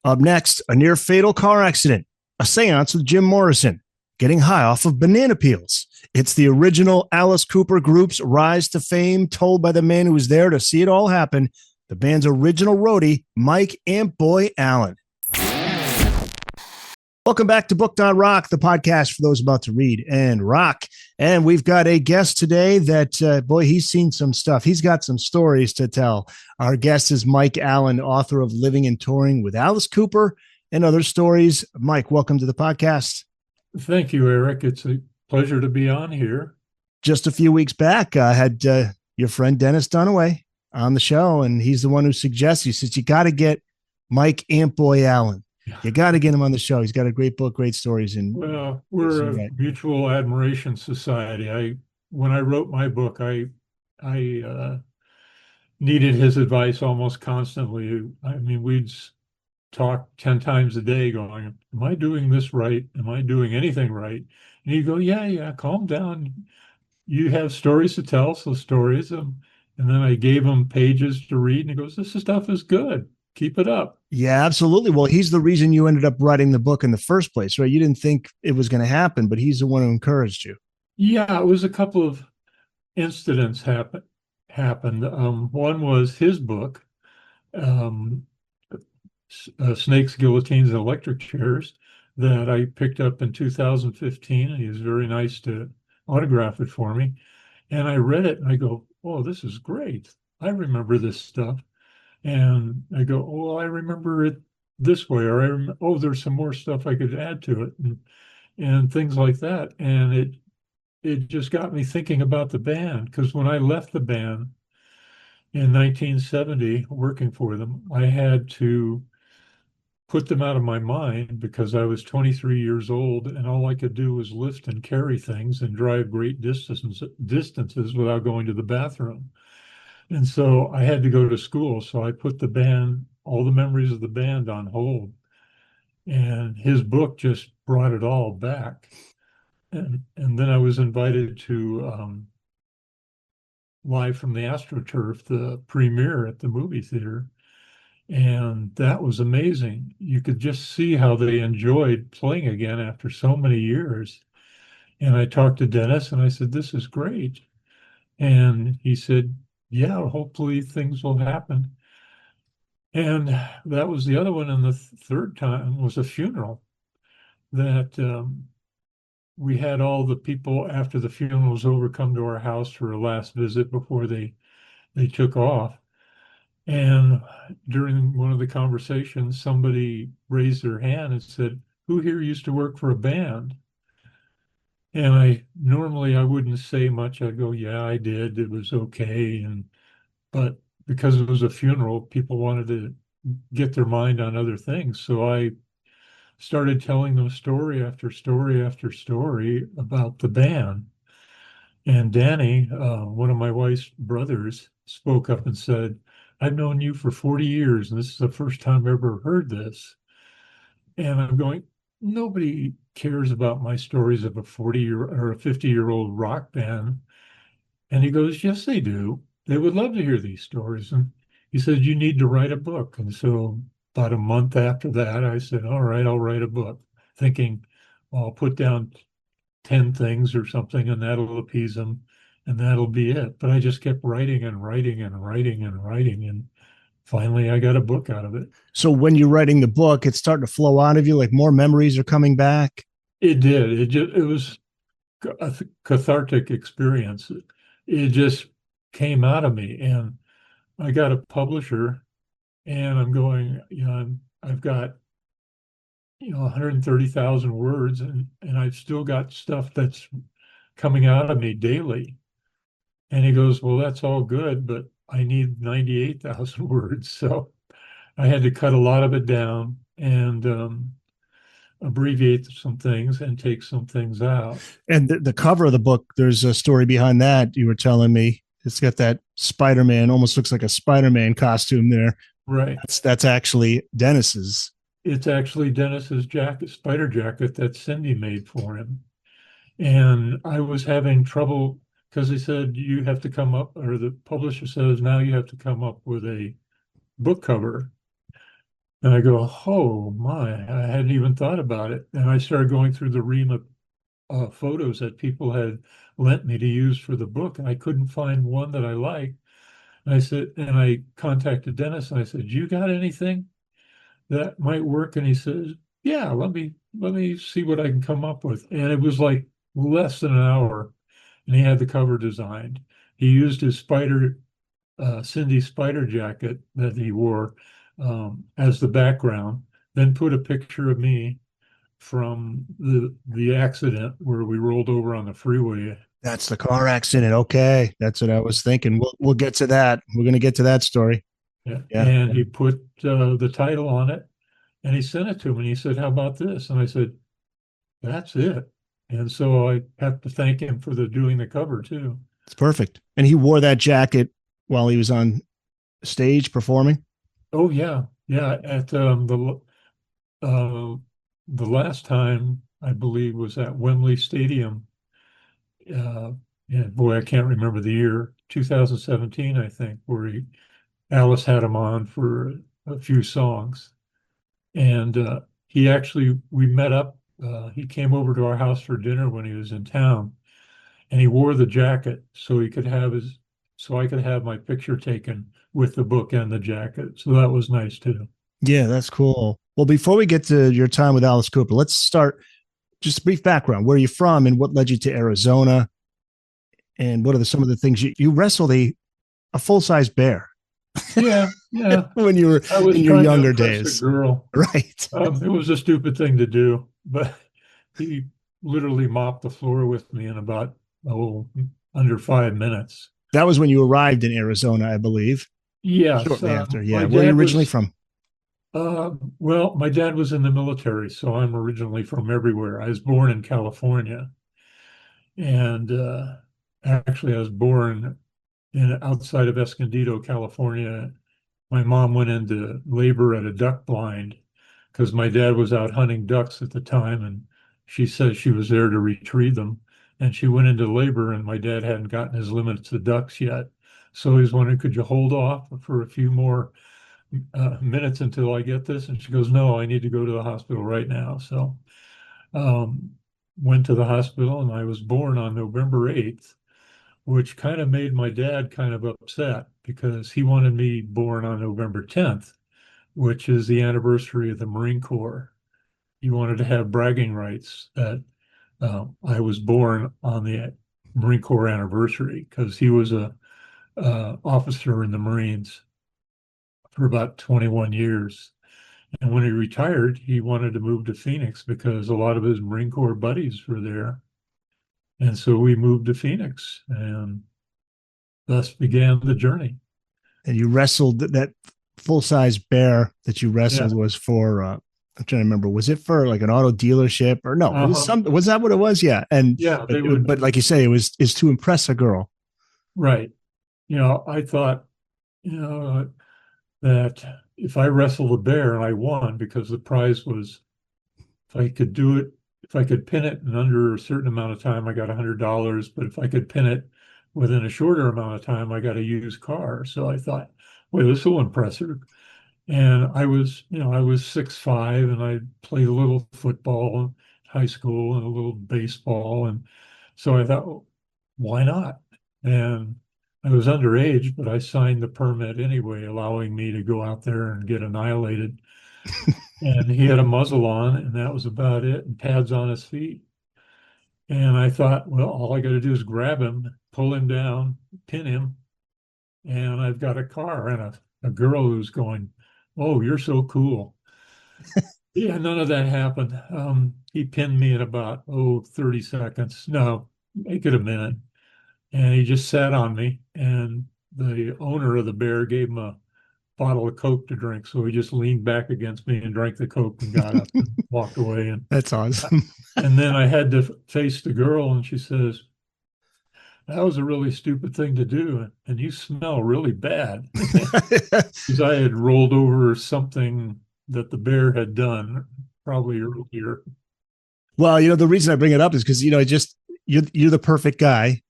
Up next, a near fatal car accident, a seance with Jim Morrison, getting high off of banana peels. It's the original Alice Cooper group's rise to fame, told by the man who was there to see it all happen, the band's original roadie, Mike Ampboy Allen. Welcome back to Booked on Rock, the podcast for those about to read and rock. And we've got a guest today that, he's seen some stuff. He's got some stories to tell. Our guest is Mike Allen, author of Living and Touring with Alice Cooper and Other Stories. Mike, welcome to the podcast. Thank you, Eric. It's a pleasure to be on here. Just a few weeks back, I had your friend Dennis Dunaway on the show, and he's the one who suggests, he says, you got to get Mike Ampboy Allen. You got to get him on the show. He's got a great book, great stories. And well, we're a mutual admiration society. When I wrote my book, I needed his advice almost constantly. I mean, we'd talk 10 times a day going, am I doing this right? Am I doing anything right? And he'd go, yeah, calm down. You have stories to tell, so stories. And then I gave him pages to read, and he goes, this stuff is good. Keep it up. Yeah, absolutely. Well, he's the reason you ended up writing the book in the first place, right? You didn't think it was going to happen, but he's the one who encouraged you. Yeah, it was a couple of incidents happened. One was his book, Snakes, Guillotines, and Electric Chairs, that I picked up in 2015. And he was very nice to autograph it for me. And I read it and I go, oh, this is great. I remember this stuff. And I go, oh, I remember it this way, or there's some more stuff I could add to it, and things like that. And it just got me thinking about the band, because when I left the band in 1970, working for them, I had to put them out of my mind because I was 23 years old, and all I could do was lift and carry things and drive great distances without going to the bathroom. And so I had to go to school. So I put the band, all the memories of the band, on hold. And his book just brought it all back. And then I was invited to Live from the AstroTurf, the premiere at the movie theater. And that was amazing. You could just see how they enjoyed playing again after so many years. And I talked to Dennis and I said, this is great. And he said, yeah, hopefully things will happen. And that was the other one. And the third time was a funeral that we had all the people after the funeral was over come to our house for a last visit before they took off. And during one of the conversations, somebody raised their hand and said, who here used to work for a band? And I wouldn't say much. I'd go, yeah, I did. It was okay. But because it was a funeral, people wanted to get their mind on other things. So I started telling them story after story after story about the band. And Danny, one of my wife's brothers, spoke up and said, I've known you for 40 years, and this is the first time I've ever heard this. And I'm going, nobody cares about my stories of a 40-year or a 50-year-old rock band. And he goes, yes, they do. They would love to hear these stories. And he said, you need to write a book. And so about a month after that, I said, all right, I'll write a book, thinking, well, I'll put down 10 things or something, and that'll appease them, and that'll be it. But I just kept writing and writing and writing and writing. And finally, I got a book out of it. So when you're writing the book, it's starting to flow out of you, like more memories are coming back? It did. It was a cathartic experience. It just came out of me, and I got a publisher, and I'm going, I've got 130,000 words, and I've still got stuff that's coming out of me daily. And he goes, well, that's all good, but I need 98,000 words. So I had to cut a lot of it down and abbreviate some things and take some things out. And the cover of the book, there's a story behind that. You were telling me it's got that Spider-Man, almost looks like a Spider-Man costume there. Right. That's actually Dennis's. It's actually Dennis's jacket, spider jacket that Cindy made for him. And I was having trouble because they said you have to come up, or the publisher says now you have to come up with a book cover And I go, oh my, I hadn't even thought about it. And I started going through the ream of photos that people had lent me to use for the book, and I couldn't find one that I liked. And I said, and I contacted Dennis, and I said, "You got anything that might work?" And he says, "Yeah, let me see what I can come up with." And it was like less than an hour, and he had the cover designed. He used his Cindy spider jacket that he wore as the background, then put a picture of me from the accident where we rolled over on the freeway. That's the car accident. Okay, that's what I was thinking. We'll get to that. We're gonna get to that story. Yeah. Yeah. And he put the title on it and he sent it to me and he said, "How about this?" And I said, "That's it." And so I have to thank him for the doing the cover too. It's perfect. And he wore that jacket while he was on stage performing. Oh yeah. Yeah. At uh, the last time I believe was at Wembley Stadium. Uh, yeah, boy, I can't remember the year, 2017, I think, where Alice had him on for a few songs. And we met up. He came over to our house for dinner when he was in town, and he wore the jacket so I could have my picture taken with the book and the jacket. So that was nice too. Yeah, that's cool. Well, before we get to your time with Alice Cooper, let's start just a brief background. Where are you from and what led you to Arizona? And what are some of the things you wrestled a full size bear Yeah, yeah. when you were I was in your trying to younger impress a days? girl. Right. It was a stupid thing to do, but he literally mopped the floor with me in about under 5 minutes. That was when you arrived in Arizona, I believe. Yes, Shortly after. Yeah. my Where are you dad originally was from? well, my dad was in the military, so I'm originally from everywhere. I was born in California, and actually, I was born in outside of Escondido, California. My mom went into labor at a duck blind because my dad was out hunting ducks at the time, and she says she was there to retrieve them. And she went into labor, and my dad hadn't gotten his limits to ducks yet. So he's wondering, could you hold off for a few more minutes until I get this? And she goes, "No, I need to go to the hospital right now." So um, went to the hospital, and I was born on November 8th, which kind of made my dad kind of upset because he wanted me born on November 10th, which is the anniversary of the Marine Corps. He wanted to have bragging rights that I was born on the Marine Corps anniversary because he was a officer in the Marines for about 21 years. And when he retired, he wanted to move to Phoenix because a lot of his Marine Corps buddies were there. And so we moved to Phoenix and thus began the journey. And you wrestled that full size bear that you Yeah. wrestled was for, I'm trying to remember, was it for like an auto dealership or no? It was Uh-huh. was that what it was? Yeah. And, Yeah, but, they would, but like you say, is to impress a girl. right. I thought, that if I wrestled a bear and I won, because the prize was if I could do it, if I could pin it in under a certain amount of time, I got $100. But if I could pin it within a shorter amount of time, I got a used car. So I thought, well, this will impress her. And I was 6'5", and I played a little football in high school and a little baseball. And so I thought, well, why not? And I was underage, but I signed the permit anyway, allowing me to go out there and get annihilated. And he had a muzzle on, and that was about it, and pads on his feet. And I thought, well, all I got to do is grab him, pull him down, pin him, and I've got a car and a girl who's going, "Oh, you're so cool." Yeah, none of that happened. He pinned me in about, 30 seconds. No, make it a minute. And he just sat on me. And the owner of the bear gave him a bottle of Coke to drink. So he just leaned back against me and drank the Coke and got up and walked away. That's awesome. And then I had to face the girl, and she says, "That was a really stupid thing to do. And you smell really bad." Because I had rolled over something that the bear had done probably earlier. Well, the reason I bring it up is because, just you're the perfect guy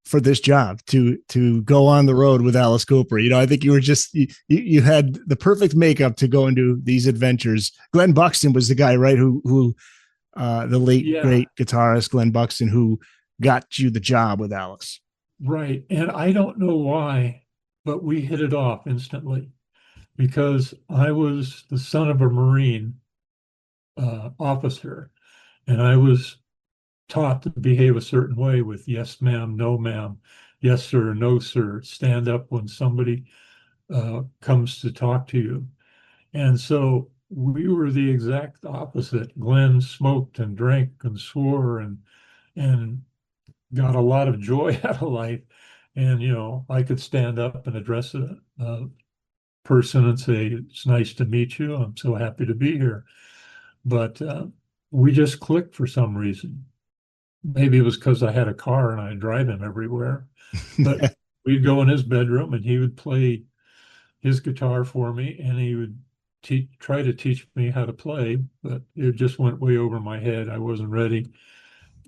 for this job to go on the road with Alice Cooper. I think you were just you had the perfect makeup to go and do these adventures. Glenn Buxton was the guy, right? Who the late Yeah, great guitarist Glenn Buxton, who got you the job with Alice. right. And I don't know why, but we hit it off instantly because I was the son of a Marine officer, and I was taught to behave a certain way with yes, ma'am, no, ma'am, yes, sir, no, sir, stand up when somebody comes to talk to you. And so we were the exact opposite. Glenn smoked and drank and swore and got a lot of joy out of life. And I could stand up and address a person and say, "It's nice to meet you. I'm so happy to be here." But we just clicked for some reason. Maybe it was because I had a car and I'd drive him everywhere. But we'd go in his bedroom and he would play his guitar for me and he would try to teach me how to play, but it just went way over my head. I wasn't ready.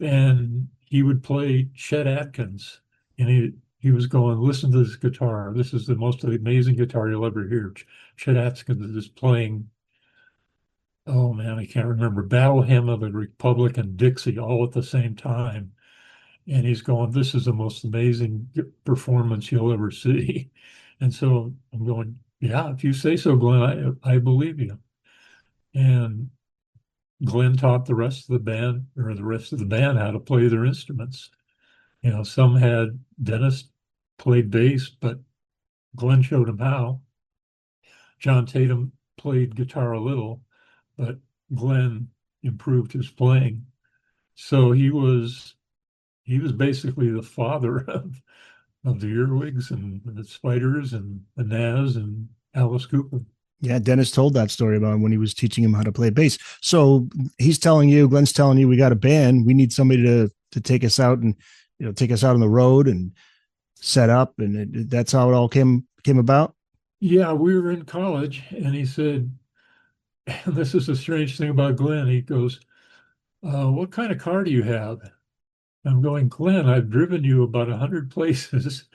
And he would play Chet Atkins and he was going, "Listen to this guitar. This is the most amazing guitar you'll ever hear." Chet Atkins is playing, oh man, I can't remember, Battle Hymn of the Republic and Dixie all at the same time. And he's going, "This is the most amazing performance you'll ever see." And so I'm going, "Yeah, if you say so, Glenn, I believe you." And Glenn taught the rest of the band, or the rest of the band, how to play their instruments. Some had Dennis played bass, but Glenn showed him how. John Tatum played guitar a little, but Glenn improved his playing. So he was basically the father of the Earwigs and the Spiders and the Nas and Alice Cooper. Yeah, Dennis told that story about when he was teaching him how to play bass. So Glenn's telling you, we got a band. We need somebody to take us out and take us out on the road and set up, and that's how it all came about. Yeah, we were in college, and he said, and this is the strange thing about Glenn. He goes, "What kind of car do you have?" I'm going, "Glenn, I've driven you about 100 places."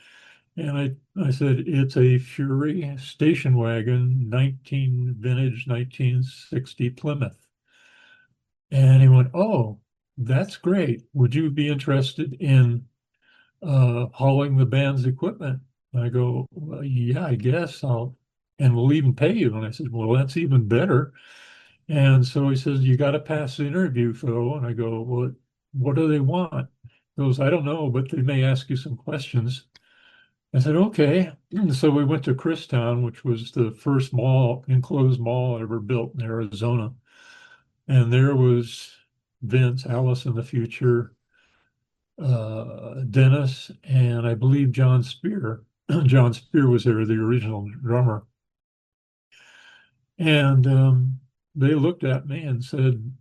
And I said, "It's a Fury station wagon, vintage 1960 Plymouth." And he went, "Oh, that's great. Would you be interested in hauling the band's equipment?" I go, "Well, yeah, I guess and we'll even pay you." And I said, "Well, that's even better." And so he says, "You got to pass the interview, Phil." And I go, "Well, what do they want?" He goes, "I don't know, but they may ask you some questions." I said, "Okay." And so we went to Christown, which was the first enclosed mall ever built in Arizona. And there was Vince, Alice in the Future, Dennis, and I believe John Spear. John Spear was there, the original drummer. And they looked at me and said,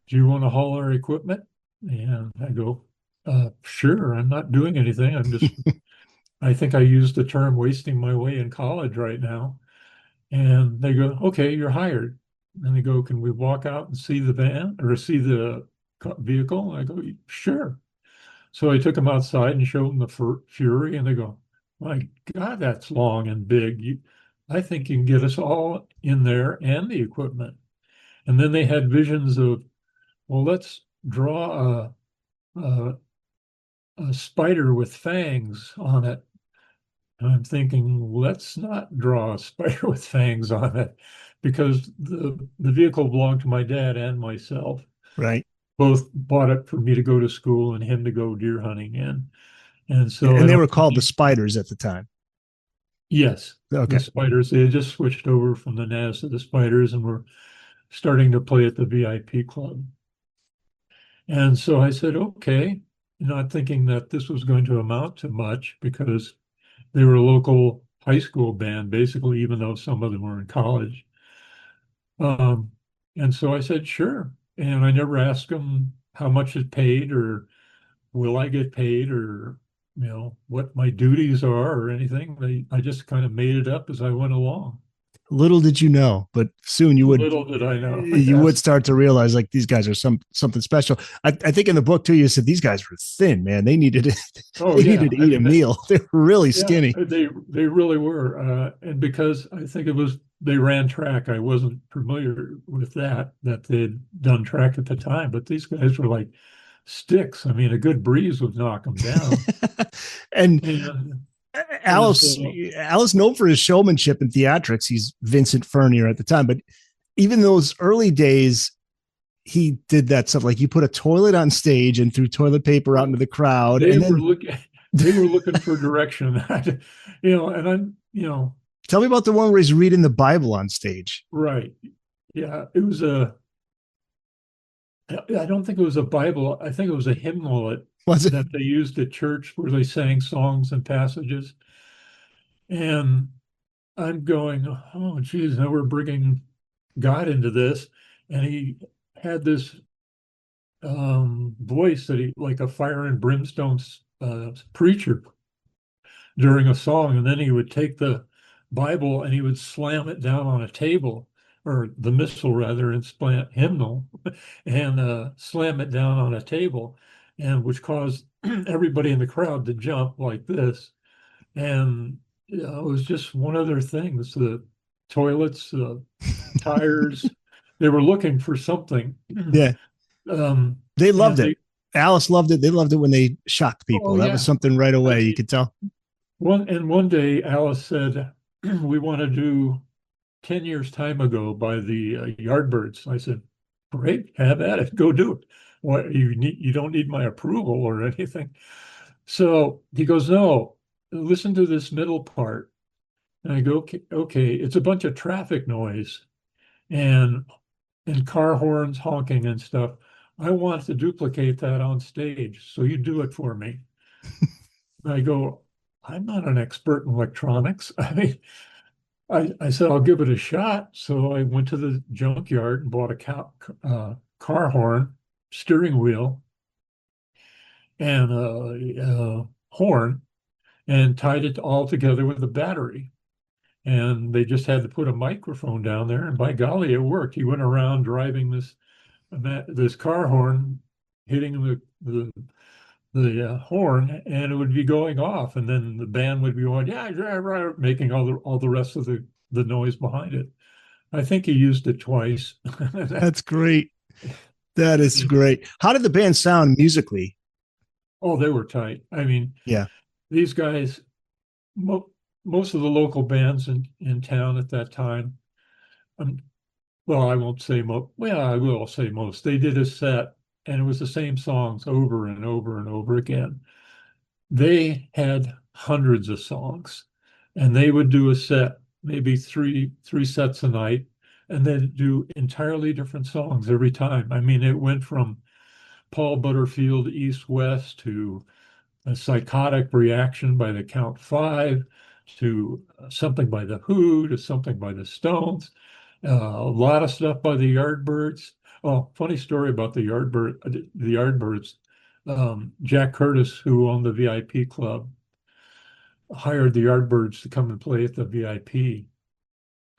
"Do you want to haul our equipment?" And I go, "Sure, I'm not doing anything. I think I used the term wasting my way in college right now." And they go, "Okay, you're hired." And they go, "Can we walk out and see the van or see the vehicle?" And I go, "Sure." So I took them outside and showed them the Fury, and they go, "My God, that's long and big. I think you can get us all in there and the equipment." And then they had visions of, "Well, let's draw a, a spider with fangs on it." And I'm thinking, let's not draw a spider with fangs on it because the vehicle belonged to my dad and myself. Right. Both bought it for me to go to school and him to go deer hunting in. And so I And they don't were called the think, Spiders at the time. yes, the Okay. Spiders, they had just switched over from the NAS to the Spiders and were starting to play at the VIP club. And so I said, "Okay," not thinking that this was going to amount to much because they were a local high school band, basically, even though some of them were in college. Um, and so I said, "Sure." And I never asked them how much it paid or will I get paid or, what my duties are or anything. I just kind of made it up as I went along. Little did you know, but soon Little did I know. you would Yes. start to realize like these guys are something special. I think in the book too, you said these guys were thin, man. They needed Oh they needed yeah. to I eat a mean, meal. They were really yeah, skinny. they really were. And because I think it was they ran track, I wasn't familiar with that they'd done track at the time. But these guys were like sticks. I mean, a good breeze would knock them down. And And and Alice known for his showmanship and theatrics. He's Vincent Furnier at the time, but even those early days, he did that stuff like you put a toilet on stage and threw toilet paper out into the crowd, they and were then looking they were looking for direction. And I'm, tell me about the one where he's reading the Bible on stage. right. Yeah, it was a I don't think it was a Bible. I think it was a hymnal Was it? that they used at church where they sang songs and passages. And I'm going, oh, geez, now we're bringing God into this. And he had this voice that he, like a fire and brimstone preacher during a song. And then he would take the Bible and he would slam it down on a table, or the missal rather, and hymnal, and slam it down on a table, and which caused everybody in the crowd to jump like this. And it was just one of their things. The toilets, tires, they were looking for something. Yeah, they loved And it. Alice loved it. They loved it when they shocked people. oh That was yeah. something right I away. You mean, could tell. one day Alice said, we want to do 10 years time ago by the Yardbirds. I said, great, have at it, go do it. What you don't need my approval or anything. So he goes, no, listen to this middle part. And I go, okay, it's a bunch of traffic noise and car horns honking and stuff. I want to duplicate that on stage. So you do it for me. And I go, I'm not an expert in electronics. I mean, I said, I'll give it a shot. So I went to the junkyard and bought a car horn, steering wheel, and a horn, and tied it all together with a battery. And they just had to put a microphone down there. And by golly, it worked. He went around driving this car horn, hitting the horn, and it would be going off, and then the band would be going, yeah, yeah, right, making all the rest of the noise behind it. I think he used it twice. That's great. That is great. How did the band sound musically? Oh, they were tight. I mean, Yeah. these guys, most of the local bands in town at that time, um, well, I won't say most. Well, I will say most. They did a set, and it was the same songs over and over and over again. They had hundreds of songs, and they would do a set, maybe three sets a night, and then do entirely different songs every time. I mean, it went from Paul Butterfield East West to a psychotic reaction by the Count Five to something by the Who to something by the Stones, a lot of stuff by the Yardbirds. Oh, funny story about the Yardbirds. Jack Curtis, who owned the VIP club, hired the Yardbirds to come and play at the VIP.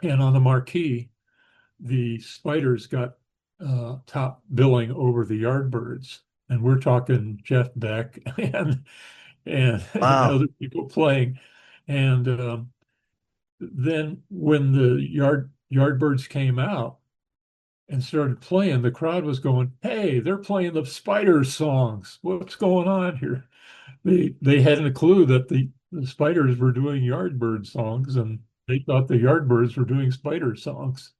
And on the marquee, the Spiders got top billing over the Yardbirds. And we're talking Jeff Beck and Wow. other people playing. And then when the Yardbirds came out and started playing, the crowd was going, "Hey, they're playing the Spiders songs. What's going on here?" They hadn't a clue that the Spiders were doing Yardbird songs, and they thought the Yardbirds were doing Spider songs.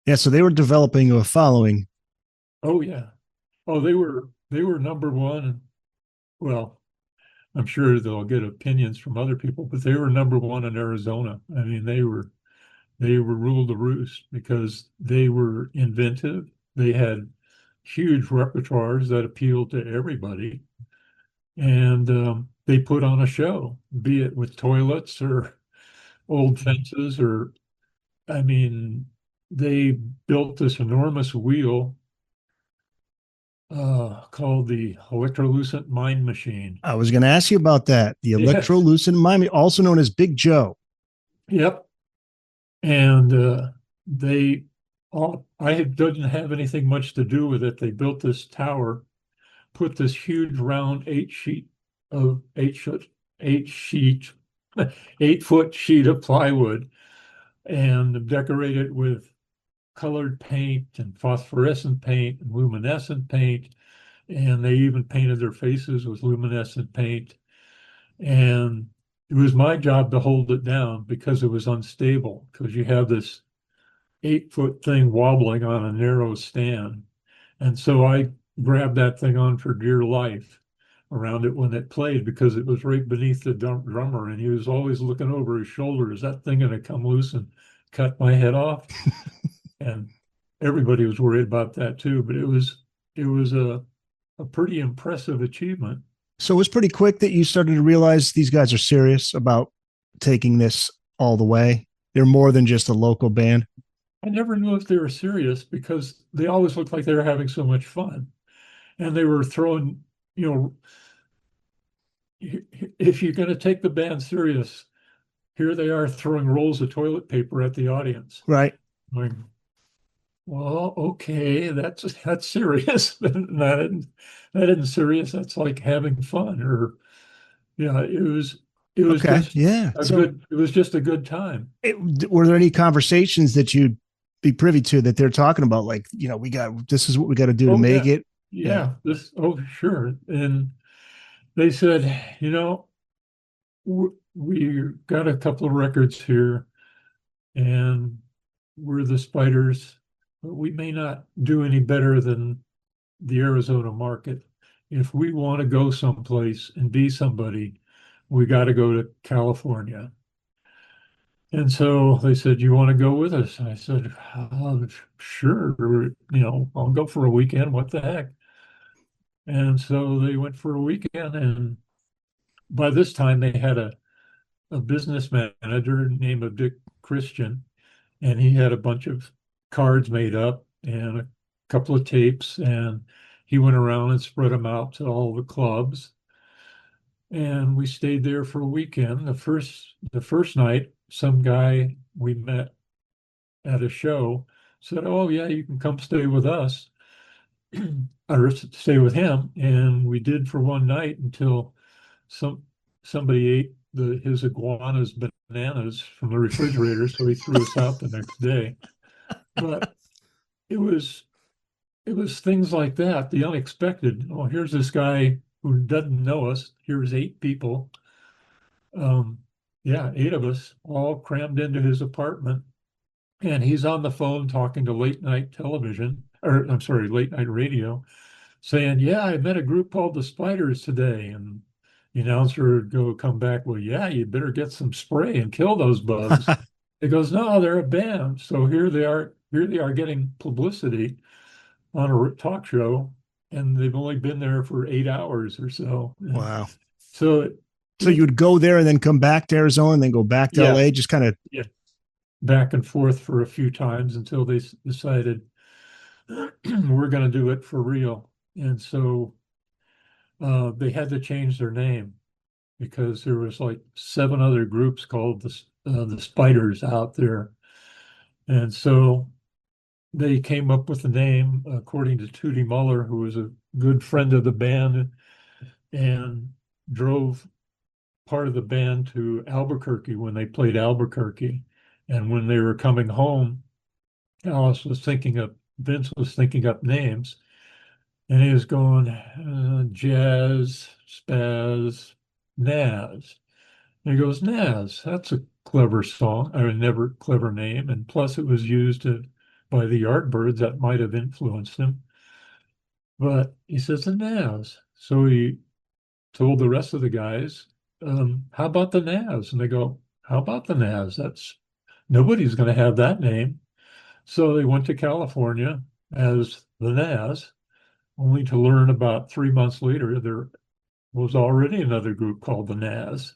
Yeah. So they were developing a following. Oh yeah. Oh, they were number one. And well, I'm sure they'll get opinions from other people, but they were number one in Arizona. I mean, they were ruled the roost because they were inventive. They had huge repertoires that appealed to everybody, and they put on a show, be it with toilets or old fences, or I mean, they built this enormous wheel called the electrolucent mind machine. I was going to ask you about that. The Yes. electrolucent mime, also known as Big Joe. Yep. And they all, didn't have anything much to do with it. They built this tower, put this huge round eight sheet, 8 foot sheet of plywood and decorated with colored paint and phosphorescent paint and luminescent paint. And they even painted their faces with luminescent paint. And it was my job to hold it down because it was unstable, because you have this 8 foot thing wobbling on a narrow stand. And so I grabbed that thing on for dear life around it when it played, because it was right beneath the drummer, and he was always looking over his shoulder. Is that thing going to come loose and cut my head off? And everybody was worried about that too. But it was a pretty impressive achievement. So it was pretty quick that you started to realize these guys are serious about taking this all the way. They're more than just a local band. I never knew if they were serious because they always looked like they were having so much fun. And they were throwing, you know, if you're going to take the band serious, here they are throwing rolls of toilet paper at the audience. Right. Like, well, okay, that's serious. That isn't serious. That's like having fun. Or yeah, it was Okay. just Yeah. a So good it was just a good time. were there any conversations that you'd be privy to that they're talking about? Like, this is what we got to do to Oh make yeah. it. Yeah. Yeah, oh sure. And they said, we got a couple of records here, and we're the Spiders, but we may not do any better than the Arizona market. If we want to go someplace and be somebody, we got to go to California. And so they said, "You want to go with us?" And I said, "Sure, I'll go for a weekend. What the heck?" And so they went for a weekend, and by this time they had a business manager named Dick Christian, and he had a bunch of cards made up and a couple of tapes, and he went around and spread them out to all the clubs. And we stayed there for a weekend. The first night, some guy we met at a show said, "Oh yeah, you can come stay with us," or stay with him. And we did for one night until some somebody ate his iguana's bananas from the refrigerator, so he threw us out the next day. But it was it was things like that, the unexpected. Oh, here's this guy who doesn't know us. Here's 8 people. Um, yeah, 8 of us all crammed into his apartment, and he's on the phone talking to late night television, or I'm sorry, late night radio, saying, "Yeah, I met a group called the Spiders today." And the announcer would come back, "Well, yeah, you better get some spray and kill those bugs." It goes, "No, they're a band." So here they are getting publicity on a talk show, and they've only been there for 8 hours or so. And Wow. so it, So you would go there and then come back to Arizona and then go back to yeah, LA, just kind of. yeah, back and forth for a few times until they decided we're going to do it for real. And so they had to change their name because there was like 7 other groups called the Spiders out there. And so they came up with the name according to Tootie Muller, who was a good friend of the band and drove part of the band to Albuquerque when they played Albuquerque. And when they were coming home, Vince was thinking up names, and he was going, Jazz, Spaz, Naz. And he goes, Naz, that's a clever song. I mean, never clever name. And plus it was used by the Yardbirds. That might have influenced him. But he says, the Naz. So he told the rest of the guys, how about the Naz? And they go, how about the Naz? Nobody's going to have that name. So they went to California as the Naz, only to learn about 3 months later there was already another group called the Naz,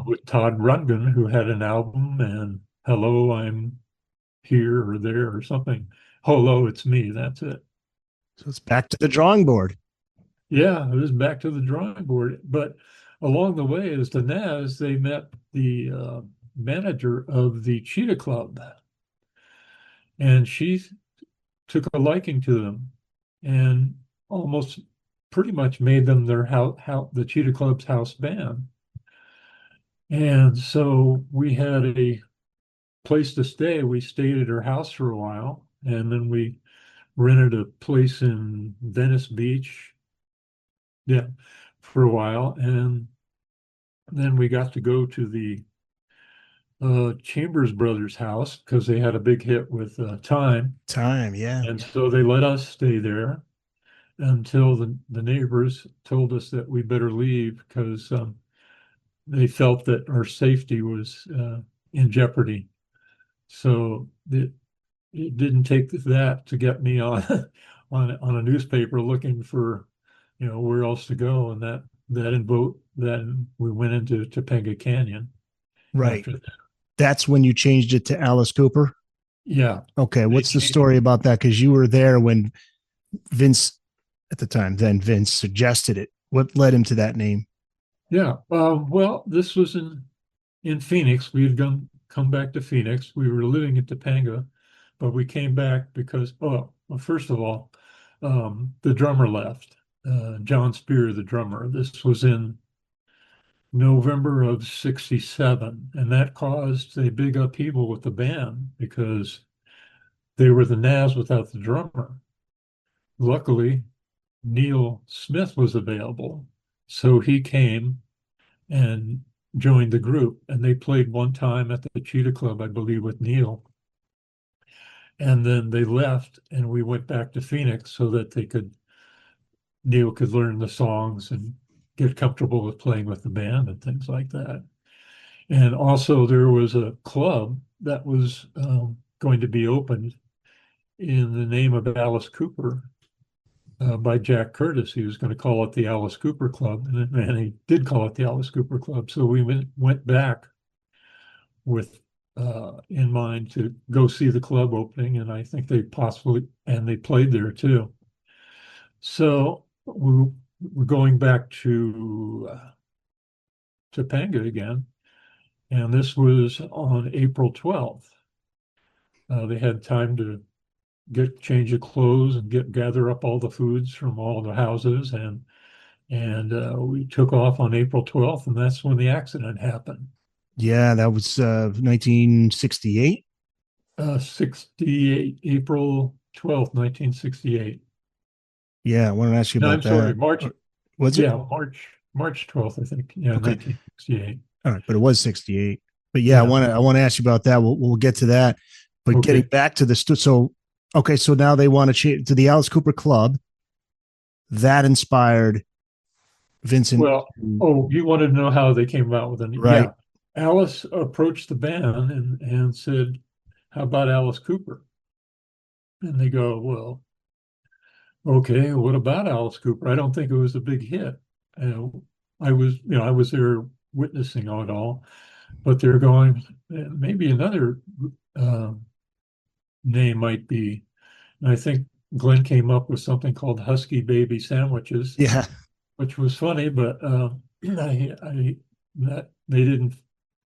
with Todd Rundgren, who had an album, and Hello, I'm Here or There or something. Hello, it's me. That's it. So it's back to the drawing board. Yeah, it was back to the drawing board. But along the way, as the Naz, they met the manager of the Cheetah Club, and she took a liking to them and almost pretty much made them their the Cheetah Club's house band. And so we had a place to stay. We stayed at her house for a while, and then we rented a place in Venice Beach, yeah, for a while. And then we got to go to the Chambers Brothers house because they had a big hit with Time. Time, yeah. And so they let us stay there until the neighbors told us that we better leave because they felt that our safety was in jeopardy. So it didn't take that to get me on on a newspaper looking for, where else to go, and then we went into Topanga Canyon Right. after that. That's when you changed it to Alice Cooper. Yeah. Okay. What's the story about that? Because you were there when Vince, at the time, then Vince suggested it. What led him to that name? Yeah. Well, this was in Phoenix. We had come back to Phoenix. We were living in Topanga, but we came back because, well, first of all, the drummer left, John Spear, the drummer. This was in November of '67, and that caused a big upheaval with the band because they were the Nazz without the drummer. Luckily, Neil Smith was available, so he came and joined the group, and they played one time at the Cheetah Club, I believe, with Neil. And then they left, and we went back to Phoenix so that Neil could learn the songs and get comfortable with playing with the band and things like that. And also, there was a club that was going to be opened in the name of Alice Cooper by Jack Curtis. He was going to call it the Alice Cooper Club, and he did call it the Alice Cooper Club. So we went back with in mind to go see the club opening, and I think they played there too. So we're going back to Topanga again, and this was on April 12th. They had time to change of clothes and gather up all the foods from all the houses, and we took off on April 12th, and that's when the accident happened. Yeah, that was 1968. 68, April 12th, 1968. Yeah, I want to ask you No, about I'm sorry, that. March. Was it? Yeah, March 12th, I think. Yeah, Okay. 1968. All right, but it was 68. But yeah, Yeah. I want to ask you about that. We'll get to that. But Okay. getting back to the so okay, so now they want to change to the Alice Cooper Club. That inspired Vincent. Well, you wanted to know how they came about with it. Right. Yeah. Alice approached the band and said, "How about Alice Cooper?" And they go, "Well, okay, what about Alice Cooper? I don't think it was a big hit." I was there witnessing it all, but they're going, maybe another name might be. And I think Glenn came up with something called Husky Baby Sandwiches, Yeah. which was funny, but that they didn't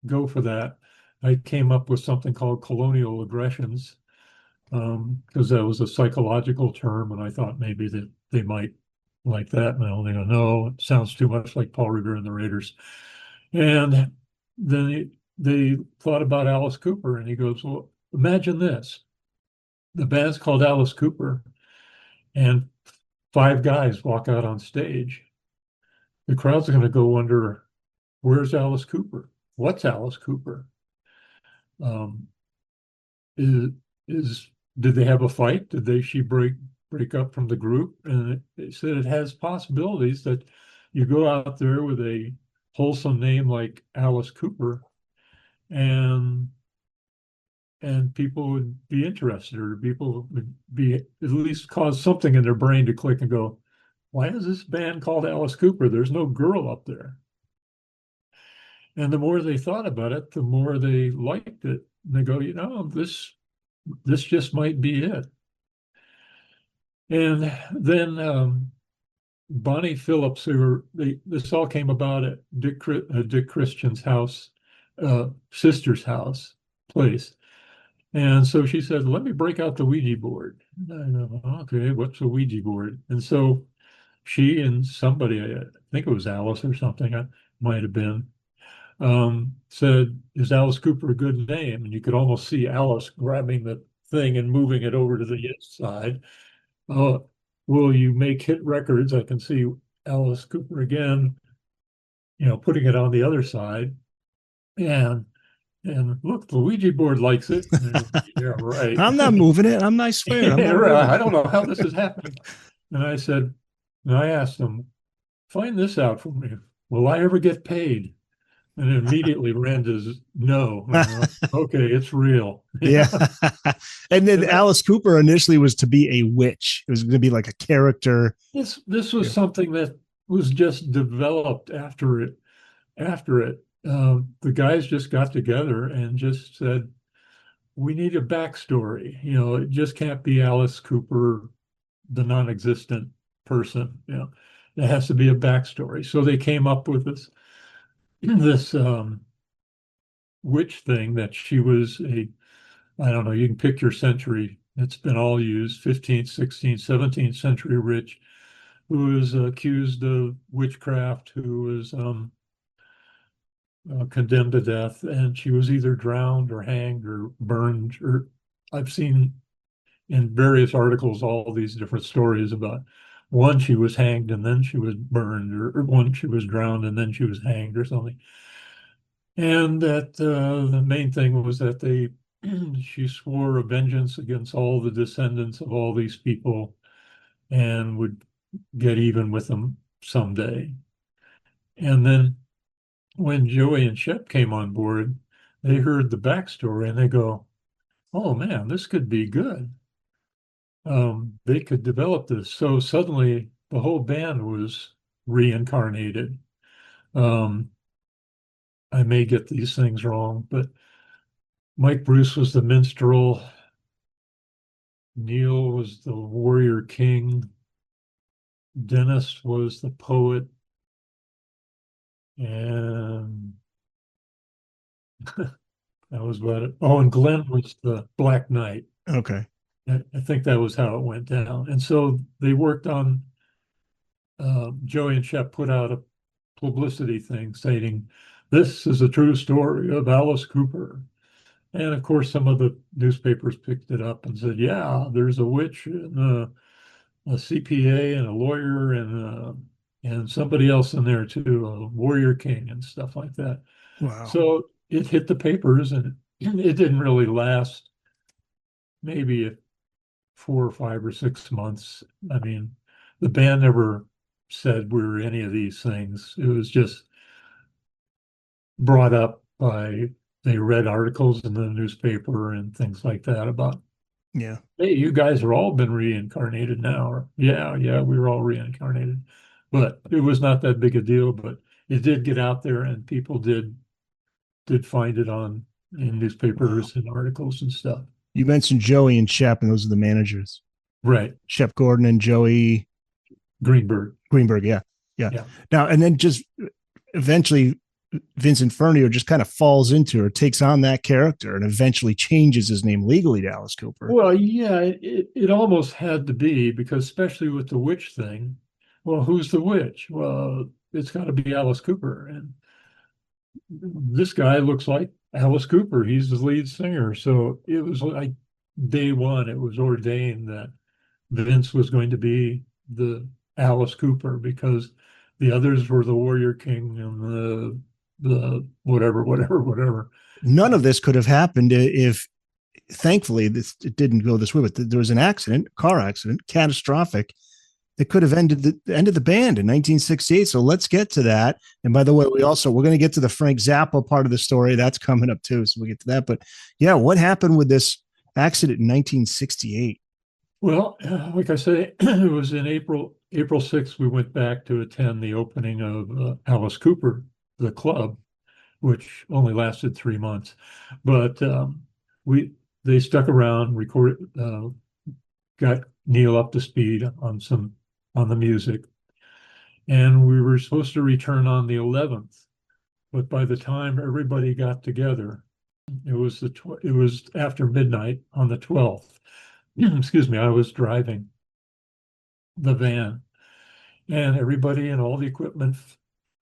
go for that. I came up with something called colonial aggressions because that was a psychological term, and I thought maybe that they might like that. And they go, no, it sounds too much like Paul Revere and the Raiders. And then they thought about Alice Cooper, and he goes, well, imagine this. The band's called Alice Cooper, and 5 guys walk out on stage. The crowd's going to go wonder, where's Alice Cooper? What's Alice Cooper? Is did they have a fight? Did she break up from the group? And it said it has possibilities that you go out there with a wholesome name like Alice Cooper, and people would be interested, or people would be at least cause something in their brain to click and go, why is this band called Alice Cooper? There's no girl up there. And the more they thought about it, the more they liked it. And they go, this just might be it. And then Bonnie Phillips, this all came about at Dick Christian's house sister's house place. And so she said, let me break out the Ouija board. And I go, okay, what's a Ouija board? And so she and somebody, I think it was Alice or something, I might have been, said, is Alice Cooper a good name? And you could almost see Alice grabbing the thing and moving it over to the yes side. Will you make hit records? I can see Alice Cooper again, putting it on the other side. And look, the Ouija board likes it. Yeah, right. I'm not moving it. I swear, I'm Yeah, not right. moving I it. don't know how this is happening. And I asked them, find this out for me. Will I ever get paid? And immediately Randa's no. Okay, it's real. Yeah. And then And that Alice Cooper initially was to be a witch. It was going to be like a character. this Yeah. was something that was just developed after it. The guys just got together and just said, we need a backstory. It just can't be Alice Cooper, the non-existent person. There has to be a backstory. So they came up with this witch thing that she was I don't know, you can pick your century. It's been all used, 15th, 16th, 17th century witch who was accused of witchcraft, who was condemned to death, and she was either drowned or hanged or burned. Or I've seen in various articles all these different stories about one she was hanged and then she was burned, or one she was drowned and then she was hanged or something. And that the main thing was that she swore a vengeance against all the descendants of all these people and would get even with them someday. And then when Joey and Shep came on board, they heard the backstory and they go, oh man, this could be good. They could develop this. So suddenly the whole band was reincarnated. Um, I may get these things wrong, but Mike Bruce was the minstrel. Neil was the warrior king. Dennis was the poet. And that was about it. Oh, and Glenn was the Black Knight. Okay. I think that was how it went down. And so they worked on, Joey and Shep put out a publicity thing stating, this is a true story of Alice Cooper. And of course, some of the newspapers picked it up and said, yeah, there's a witch and a CPA and a lawyer and somebody else in there too, a warrior king and stuff like that. Wow. So it hit the papers and it didn't really last maybe 4 or 5 or 6 months. I mean, the band never said we were any of these things. It was just brought up by, they read articles in the newspaper and things like that about, Yeah. hey, you guys are all been reincarnated now. Or, yeah, we were all reincarnated. But it was not that big a deal, but it did get out there and people did find it in newspapers and articles and stuff. You mentioned Joey and Shep, and those are the managers. Right. Shep Gordon and Joey Greenberg. Yeah. Now, and then just eventually Vincent Furnier just kind of falls into or takes on that character and eventually changes his name legally to Alice Cooper. Well, yeah, it almost had to be, because especially with the witch thing, well, who's the witch? Well, it's got to be Alice Cooper. And this guy looks like Alice Cooper. He's the lead singer. So it was like day one, it was ordained that Vince was going to be the Alice Cooper, because the others were the Warrior King and the whatever. None of this could have happened if, thankfully, it didn't go this way, but there was an accident, car accident, catastrophic, that could have ended the band in 1968. So let's get to that. And by the way, we're going to get to the Frank Zappa part of the story. That's coming up too. So we'll get to that. But yeah, what happened with this accident in 1968? Well, like I say, it was in April 6th, we went back to attend the opening of Alice Cooper, the club, which only lasted 3 months. But they stuck around, recorded, got Neil up to speed on the music. And we were supposed to return on the 11th. but by the time everybody got together, it was after midnight on the 12th. Excuse me, I was driving the van, and everybody and all the equipment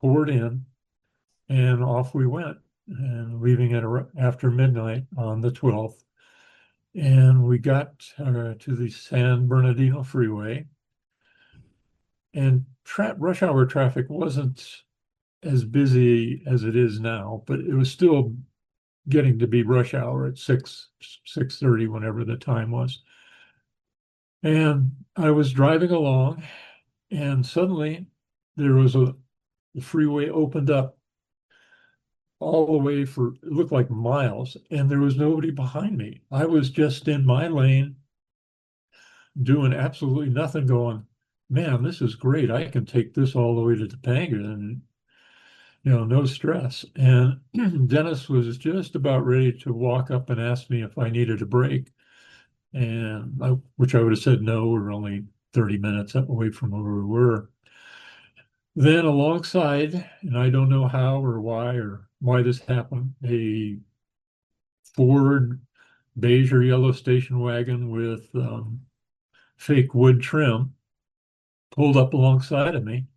poured in, and off we went, and leaving at after midnight on the 12th. And we got to the San Bernardino freeway, and rush hour traffic wasn't as busy as it is now, but it was still getting to be rush hour at 6:30, whenever the time was. And I was driving along, and suddenly there was the freeway opened up all the way for, it looked like miles, and there was nobody behind me. I was just in my lane doing absolutely nothing, going, man, this is great. I can take this all the way to Topanga and, no stress. And Dennis was just about ready to walk up and ask me if I needed a break. Which I would have said no, we're only 30 minutes away from where we were. Then alongside, and I don't know how or why this happened, a Ford beige or yellow station wagon with fake wood trim pulled up alongside of me,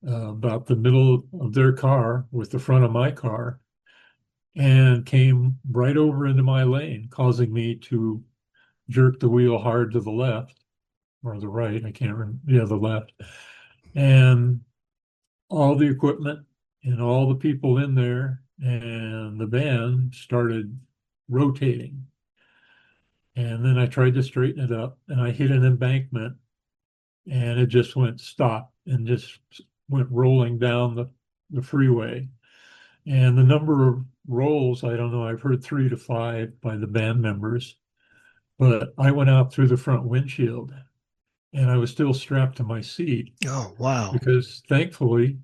about the middle of their car with the front of my car, and came right over into my lane, causing me to jerk the wheel hard to the left or the right. I can't remember. Yeah, the left. And all the equipment and all the people in there and the van started rotating. And then I tried to straighten it up, and I hit an embankment, and it just went stop and just went rolling down the freeway. And the number of rolls, I don't know, I've heard 3 to 5 by the band members, but I went out through the front windshield, and I was still strapped to my seat Oh, wow. because thankfully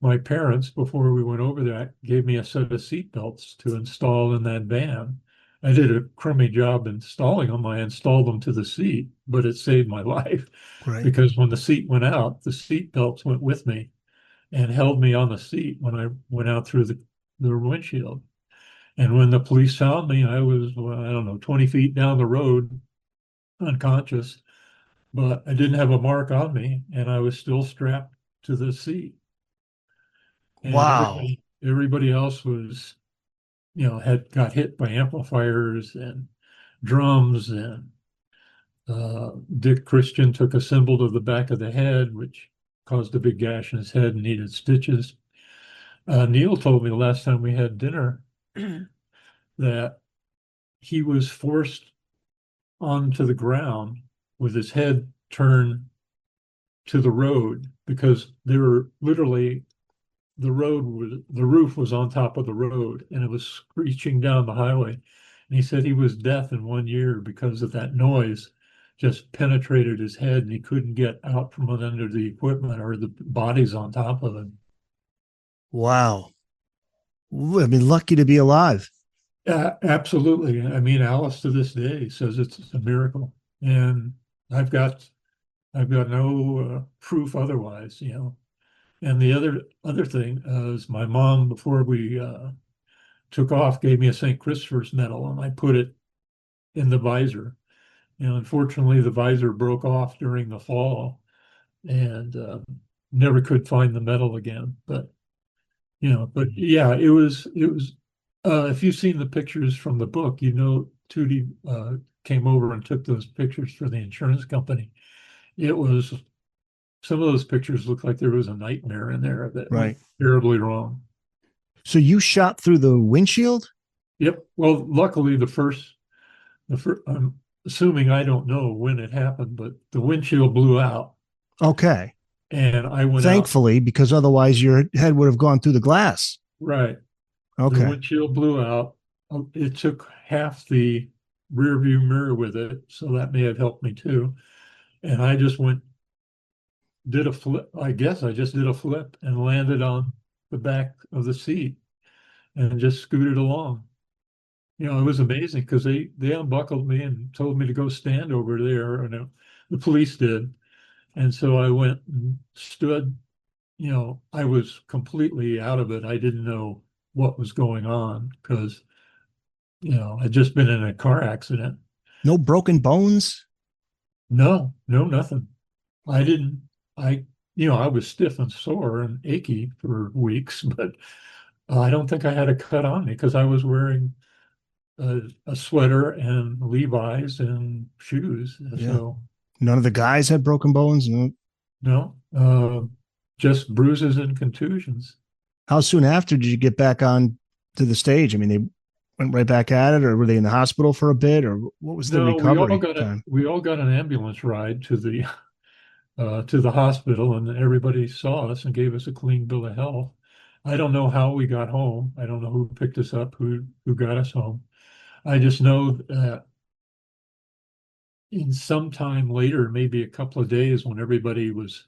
my parents, before we went over that, gave me a set of seat belts to install in that van. I did a crummy job installing them. I installed them to the seat, but it saved my life Right. because when the seat went out, the seat belts went with me and held me on the seat when I went out through the windshield. And when the police found me, I was, well, I don't know, 20 feet down the road, unconscious, but I didn't have a mark on me, and I was still strapped to the seat. And Wow. everybody else was, had got hit by amplifiers and drums, and Dick Christian took a cymbal to the back of the head, which caused a big gash in his head and needed stitches. Neil told me the last time we had dinner that he was forced onto the ground with his head turned to the road because they were literally, the roof was on top of the road, and it was screeching down the highway. And he said he was deaf in 1 year because of that noise just penetrated his head, and he couldn't get out from under the equipment or the bodies on top of him. Wow. I mean, lucky to be alive. Absolutely. I mean, Alice to this day says it's a miracle, and I've got no proof otherwise. And the other thing is my mom, before we took off, gave me a St. Christopher's medal, and I put it in the visor. Unfortunately, the visor broke off during the fall, and never could find the medal again. But yeah, it was. If you've seen the pictures from the book, Tootie came over and took those pictures for the insurance company. It was, some of those pictures looked like there was a nightmare in there that Right. went terribly wrong. So you shot through the windshield? Yep. Well, luckily I'm assuming, I don't know when it happened, but the windshield blew out, Okay. and I went out. Thankfully, because otherwise your head would have gone through the glass. Right. The Okay. windshield blew out. It took half the rear view mirror with it, so that may have helped me too. And I just did a flip. I guess I just did a flip and landed on the back of the seat and just scooted along. It was amazing because they unbuckled me and told me to go stand over there, and the police did. And so I went and stood I was completely out of it. I didn't know what was going on because, I'd just been in a car accident. No broken bones? No, no, nothing. I didn't, I, I was stiff and sore and achy for weeks, but I don't think I had a cut on me because I was wearing a sweater and Levi's and shoes. Yeah. So, None of the guys had broken bones? No. no, just bruises and contusions. How soon after did you get back on to the stage? I mean, they went right back at it, or were they in the hospital for a bit, or what was the No, recovery time? we all got an ambulance ride to the hospital, and everybody saw us and gave us a clean bill of health. I don't know how we got home. I don't know who picked us up, who got us home. I just know that in some time later, maybe a couple of days, when everybody was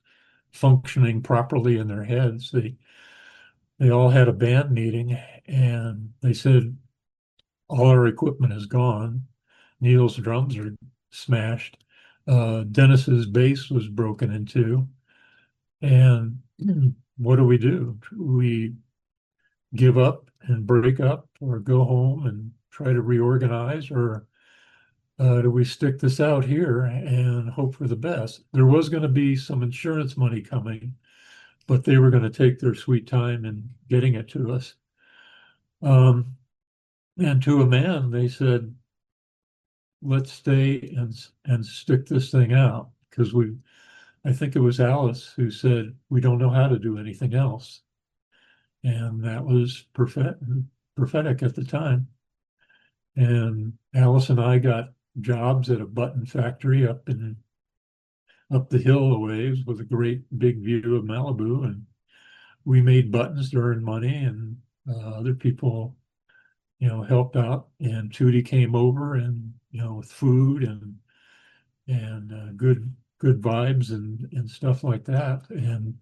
functioning properly in their heads, they all had a band meeting, and they said all our equipment is gone. Neil's drums are smashed. Dennis's bass was broken into. And what do? Do we give up and break up or go home and try to reorganize, or do we stick this out here and hope for the best? There was going to be some insurance money coming, but they were going to take their sweet time in getting it to us. And to a man, they said, let's stay and stick this thing out because I think it was Alice who said, we don't know how to do anything else. And that was prophetic at the time. And Alice and I got jobs at a button factory up the hill a ways with a great big view of Malibu. And we made buttons to earn money, and other people, helped out. And Tootie came over, and with food and good vibes and stuff like that, and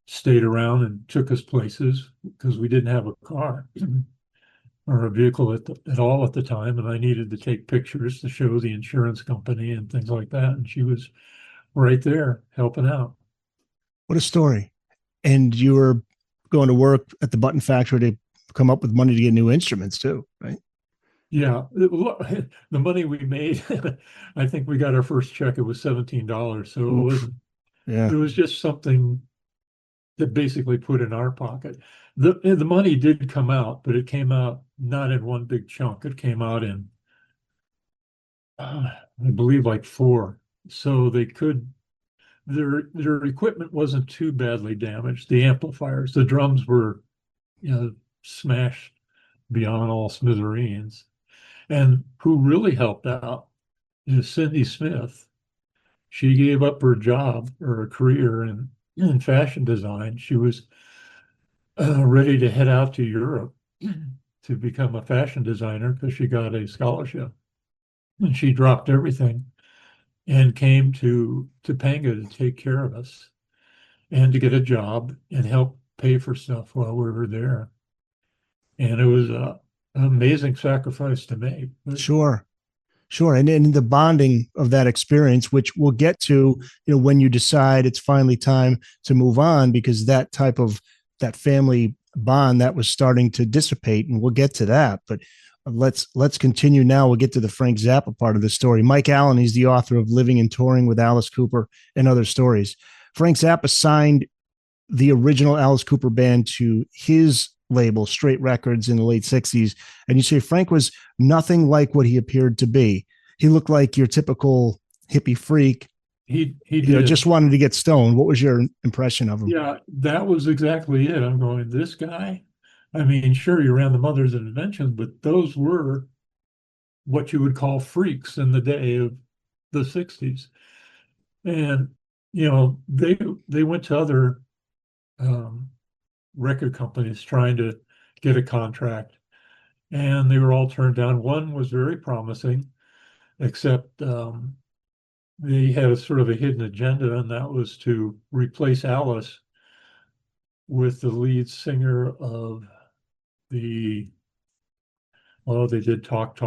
stayed around and took us places because we didn't have a car or a vehicle at all at the time, and I needed to take pictures to show the insurance company and things like that. And she was right there helping out. What a story. And you were going to work at the button factory to come up with money to get new instruments too, right? Yeah, the money we made, I think we got our first check. It was $17, so it Oof. wasn't. Yeah. It was just something that basically put in our pocket. The money did come out, but it came out not in one big chunk. It came out in, I believe, like four. So they could their equipment wasn't too badly damaged. The amplifiers, the drums were, smashed beyond all smithereens. And who really helped out is Cindy Smith. She gave up her job or her career in fashion design. She was ready to head out to Europe to become a fashion designer because she got a scholarship. And she dropped everything and came to Topanga to take care of us and to get a job and help pay for stuff while we were there. And it was an amazing sacrifice to make. But Sure. Sure. And in the bonding of that experience, which we'll get to, when you decide it's finally time to move on, because that family bond that was starting to dissipate, and we'll get to that. But let's continue now. We'll get to the Frank Zappa part of the story. Mike Allen, he's the author of Living and Touring with Alice Cooper and Other Stories. Frank Zappa signed the original Alice Cooper band to his label, Straight Records, in the late 60s. And you say Frank was nothing like what he appeared to be. He looked like your typical hippie freak. he did. Just wanted to get stoned. What was your impression of him? Yeah, that was exactly it. I'm going, this guy, I mean, sure, you ran the Mothers of Invention, but those were what you would call freaks in the day of the 60s. And, they went to other um, record companies trying to get a contract, and they were all turned down. One was very promising, except they had a sort of a hidden agenda, and that was to replace Alice with the lead singer of the, oh, they did Talk,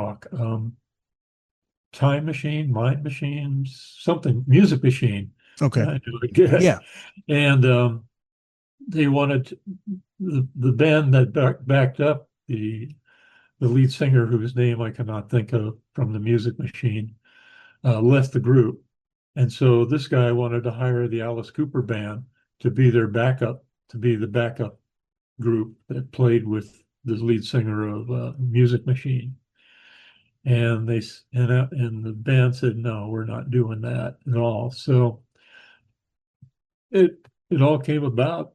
Time Machine, Mind Machines, something, Music Machine. Okay. I knew it good. Yeah. And they wanted the band that backed up the lead singer, whose name I cannot think of, from the Music Machine, left the group. And so this guy wanted to hire the Alice Cooper band to be their backup, to be the backup group that played with the lead singer of Music Machine. And and the band said, no, we're not doing that at all. So it all came about,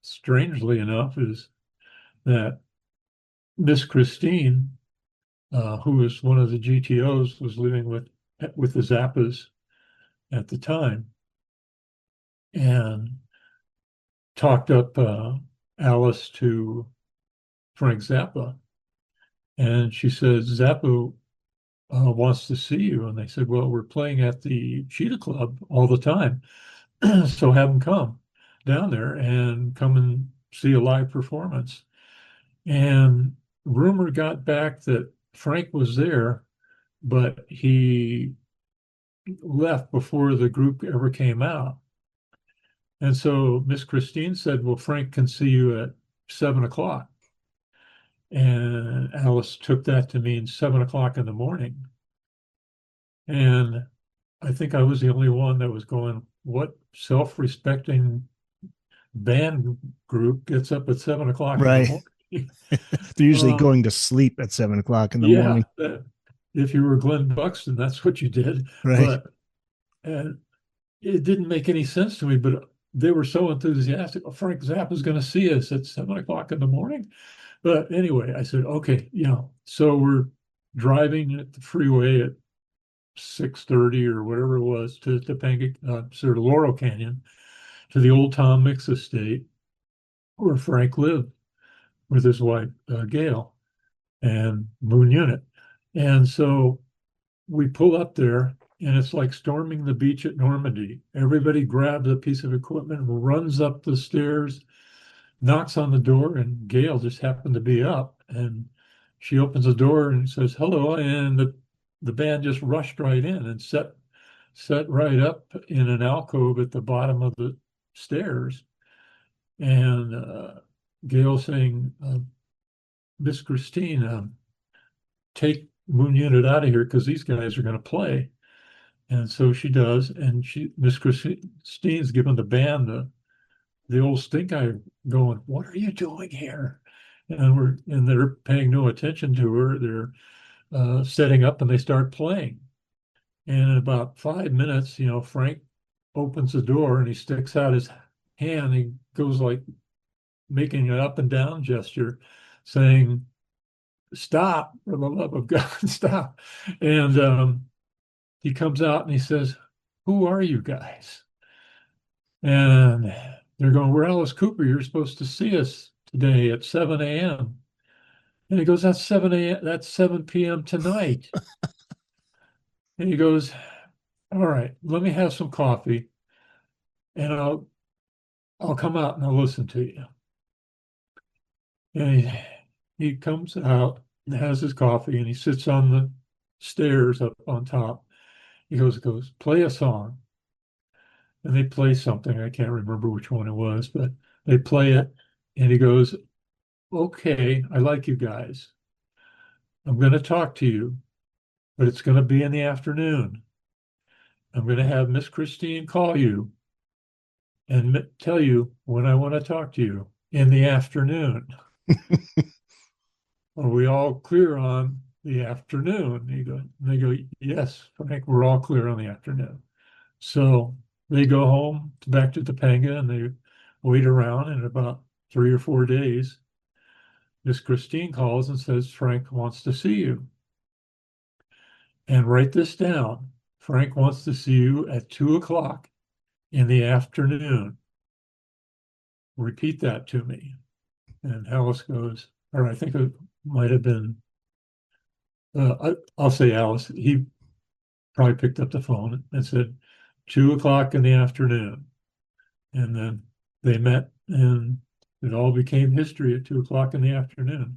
strangely enough, is that Miss Christine, who was one of the GTOs, was living with the Zappas at the time, and talked up Alice to Frank Zappa. And she said, Zappa wants to see you. And they said, well, we're playing at the Cheetah Club all the time. So have them come down there and come and see a live performance. And rumor got back that Frank was there, but he left before the group ever came out. And so Miss Christine said, well, Frank can see you at 7 o'clock. And Alice took that to mean 7 o'clock in the morning. And I think I was the only one that was going, what self-respecting band group gets up at 7 o'clock in the Right. morning? They're usually going to sleep at 7 o'clock in the morning. If you were Glenn Buxton, that's what you did. Right. But it didn't make any sense to me, but they were so enthusiastic. Oh, Frank Zappa is going to see us at 7 o'clock in the morning. But anyway, I said, okay, So we're driving at the freeway at 6:30 or whatever it was to Topanga, sort of Laurel Canyon, to the old Tom Mix estate where Frank lived with his wife, Gail, and Moon Unit. And so we pull up there, and it's like storming the beach at Normandy. Everybody grabs a piece of equipment, runs up the stairs, knocks on the door, and Gail just happened to be up. And she opens the door and says, hello. And the band just rushed right in and set right up in an alcove at the bottom of the stairs. And Gail saying, Miss Christine, take Moon Unit out of here because these guys are going to play. And so she does. And Miss Christine's giving the band the old stink eye, going, what are you doing here? And they're paying no attention to her. They're setting up, and they start playing. And in about 5 minutes, Frank opens the door and he sticks out his hand. He goes like making an up and down gesture, saying, stop, for the love of God, stop. And he comes out and he says, who are you guys? And they're going, we're Alice Cooper. You're supposed to see us today at 7 a.m. And he goes, that's 7 a.m. That's 7 p.m. tonight. And he goes, all right, let me have some coffee and I'll come out and I'll listen to you. And he comes out and has his coffee and he sits on the stairs up on top. He goes, play a song. And they play something. I can't remember which one it was, but they play it. And he goes, okay, I like you guys. I'm going to talk to you, but it's going to be in the afternoon. I'm going to have Miss Christine call you and tell you when I want to talk to you in the afternoon. Are we all clear on the afternoon? They go, yes, Frank, we're all clear on the afternoon. So they go home back to Topanga and they wait around, and about 3 or 4 days, Miss Christine calls and says, Frank wants to see you. And write this down. Frank wants to see you at 2 o'clock in the afternoon. Repeat that to me. And Alice goes, or I think it might have been, I'll say Alice. He probably picked up the phone and said, 2 o'clock in the afternoon. And then they met and it all became history at 2 o'clock in the afternoon.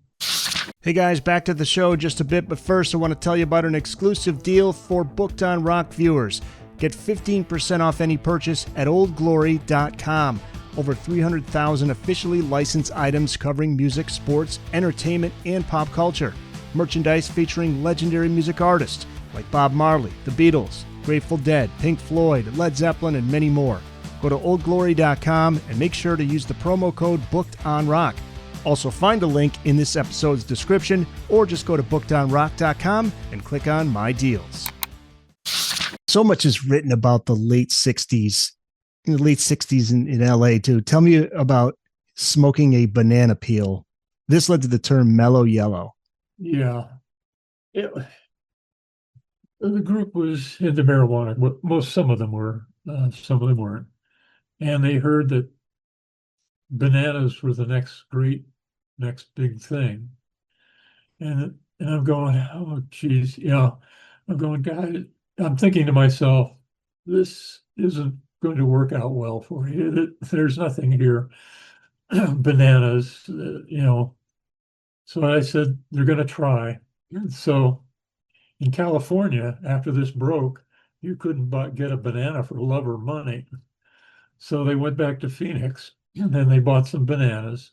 Hey guys, back to the show just a bit, but first I want to tell you about an exclusive deal for Booked on Rock viewers. Get 15% off any purchase at oldglory.com. Over 300,000 officially licensed items covering music, sports, entertainment, and pop culture. Merchandise featuring legendary music artists like Bob Marley, The Beatles, Grateful Dead, Pink Floyd, Led Zeppelin, and many more. Go to oldglory.com and make sure to use the promo code BOOKEDONROCK. Also find a link in this episode's description, or just go to bookedonrock.com and click on My Deals. So much is written about the late 60s, in the late 60s in LA too. Tell me about smoking a banana peel. This led to the term mellow yellow. Yeah. The group was into marijuana. Some of them were, some of them weren't. And they heard that bananas were the next big thing. And I'm going, oh, geez, I'm going, guys, I'm thinking to myself, this isn't going to work out well for you. There's nothing here. Bananas, So I said, they're going to try. And so in California, after this broke, you couldn't get a banana for love or money. So they went back to Phoenix and then they bought some bananas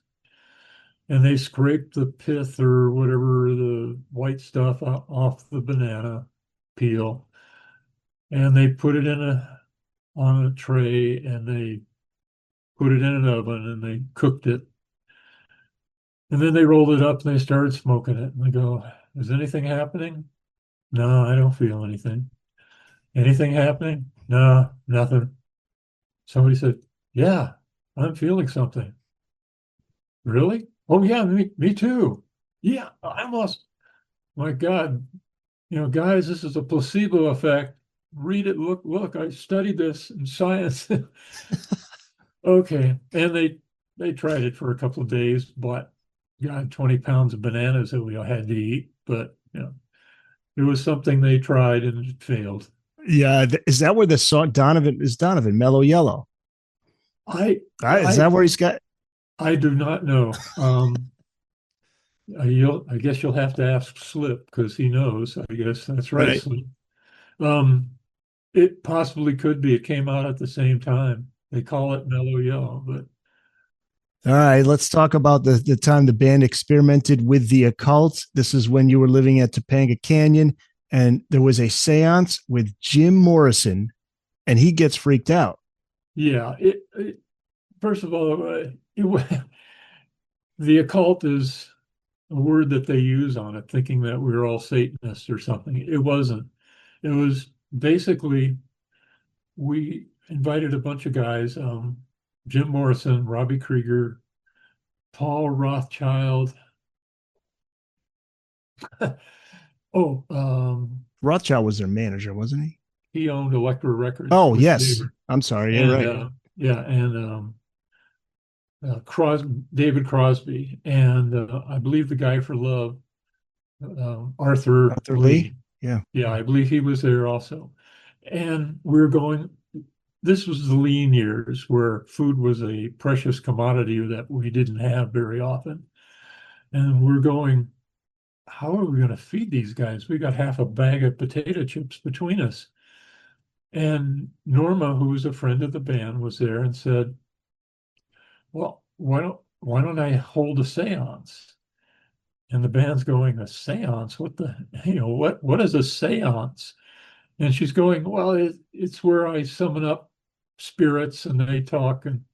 and they scraped the pith or whatever, the white stuff off the banana peel. And they put it on a tray and they put it in an oven and they cooked it. And then they rolled it up and they started smoking it. And they go, is anything happening? No, I don't feel anything. Anything happening? No, nothing. Somebody said, yeah, I'm feeling something. Really? Oh, yeah, me too. Yeah, I almost, my God, guys, this is a placebo effect. Read it, look, I studied this in science. Okay. And they tried it for a couple of days, bought, God, 20 pounds of bananas that we all had to eat. But, it was something they tried and it failed. Yeah. Is that where the song Donovan, Mellow Yellow? Is that where he's got? I do not know. I guess you'll have to ask Slip because he knows. I guess that's right, Right. Slip. It possibly could be. It came out at the same time. They call it Mellow Yellow, but All right, let's talk about the time the band experimented with the occult. This is when you were living at Topanga Canyon, and there was a seance with Jim Morrison, and he gets freaked out. yeah. First of all, the occult is a word that they use on it, thinking that we were all Satanists or something. It wasn't. It was basically we invited a bunch of guys, Jim Morrison, Robbie Krieger, Paul Rothschild. Oh, Rothschild was their manager, wasn't he? he owned Elektra Records, Oh, which yes. I'm sorry. You're and right. yeah, and David Crosby, and I believe the guy for Love, Arthur Arthur Lee. Lee. Yeah. Yeah, I believe he was there also. And we're going, this was the lean years where food was a precious commodity that we didn't have very often. And we're going, how are we going to feed these guys? We got half a bag of potato chips between us. And Norma, who was a friend of the band, was there and said, well, why don't I hold a seance? And the band's going, a seance? What the, what is a seance? And she's going, well, it's where I summon up spirits and they talk and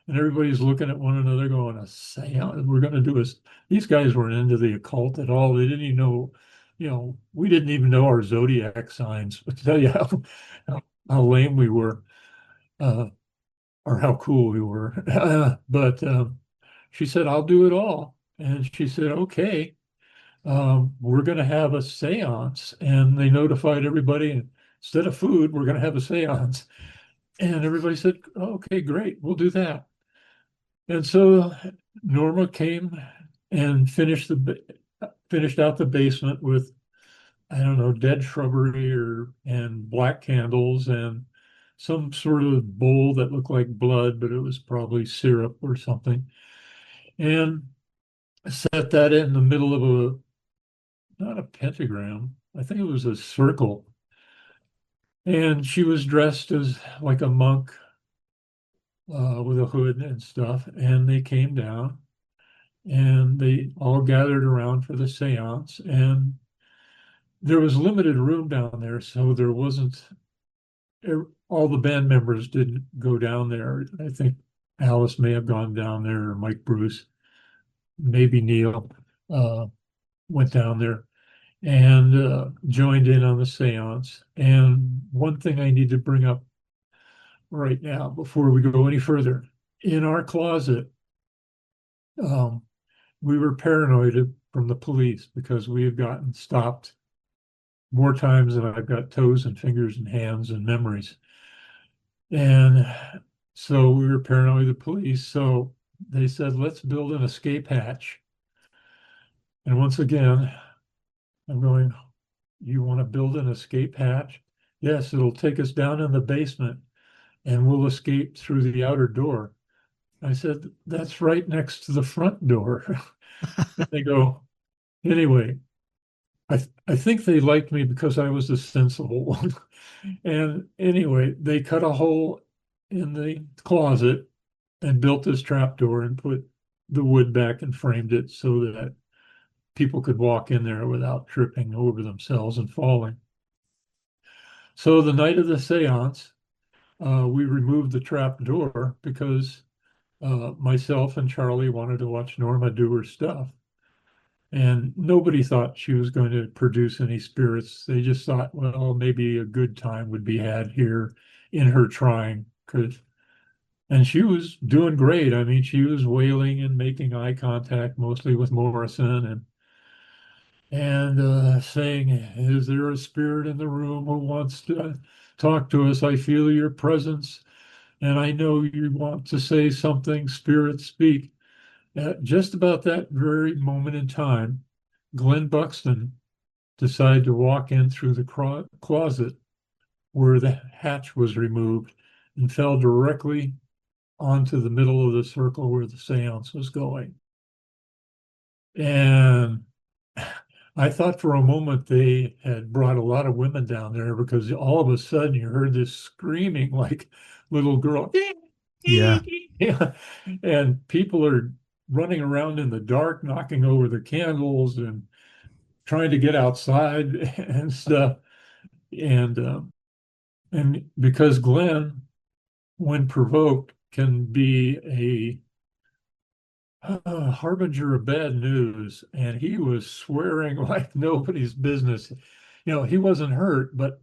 everybody's looking at one another going, a seance? We're going to do this. These guys weren't into the occult at all. They didn't even know, we didn't even know our zodiac signs. But to tell you how lame we were, or how cool we were. But she said, I'll do it all. And she said, okay, we're going to have a seance. And they notified everybody. And instead of food, we're going to have a seance. And everybody said, okay, great, we'll do that. And so Norma came and finished out the basement with, I don't know, dead shrubbery and black candles and some sort of bowl that looked like blood, but it was probably syrup or something. And set that in the middle of not a pentagram, I think it was a circle. And she was dressed as like a monk with a hood and stuff. And they came down and they all gathered around for the seance. And there was limited room down there, so there wasn't all the band members didn't go down there. I think Alice may have gone down there, or Mike Bruce, maybe Neil went down there and joined in on the seance. And one thing I need to bring up right now before we go any further, in our closet, um, we were paranoid from the police because we have gotten stopped more times than I've got toes and fingers and hands and memories. And so we were paranoid of the police. So they said, let's build an escape hatch. And once again, I'm going, you want to build an escape hatch? Yes, it'll take us down in the basement and we'll escape through the outer door. I said, that's right next to the front door. And they go, anyway, I think they liked me because I was the sensible one. And anyway, they cut a hole in the closet and built this trapdoor and put the wood back and framed it so that people could walk in there without tripping over themselves and falling. So the night of the seance, we removed the trapdoor because myself and Charlie wanted to watch Norma do her stuff. And nobody thought she was going to produce any spirits. They just thought, well, maybe a good time would be had here in her trying. And she was doing great. I mean, she was wailing and making eye contact, mostly with Morrison, and saying, is there a spirit in the room who wants to talk to us? I feel your presence, and I know you want to say something. Spirit, speak. At just about that very moment in time, Glenn Buxton decided to walk in through the closet where the hatch was removed and fell directly onto the middle of the circle where the seance was going. And I thought for a moment they had brought a lot of women down there because all of a sudden you heard this screaming like little girl. Yeah. Yeah. And people are running around in the dark, knocking over the candles and trying to get outside and stuff. And because Glenn, when provoked, can be a harbinger of bad news, and he was swearing like nobody's business. You know, he wasn't hurt, but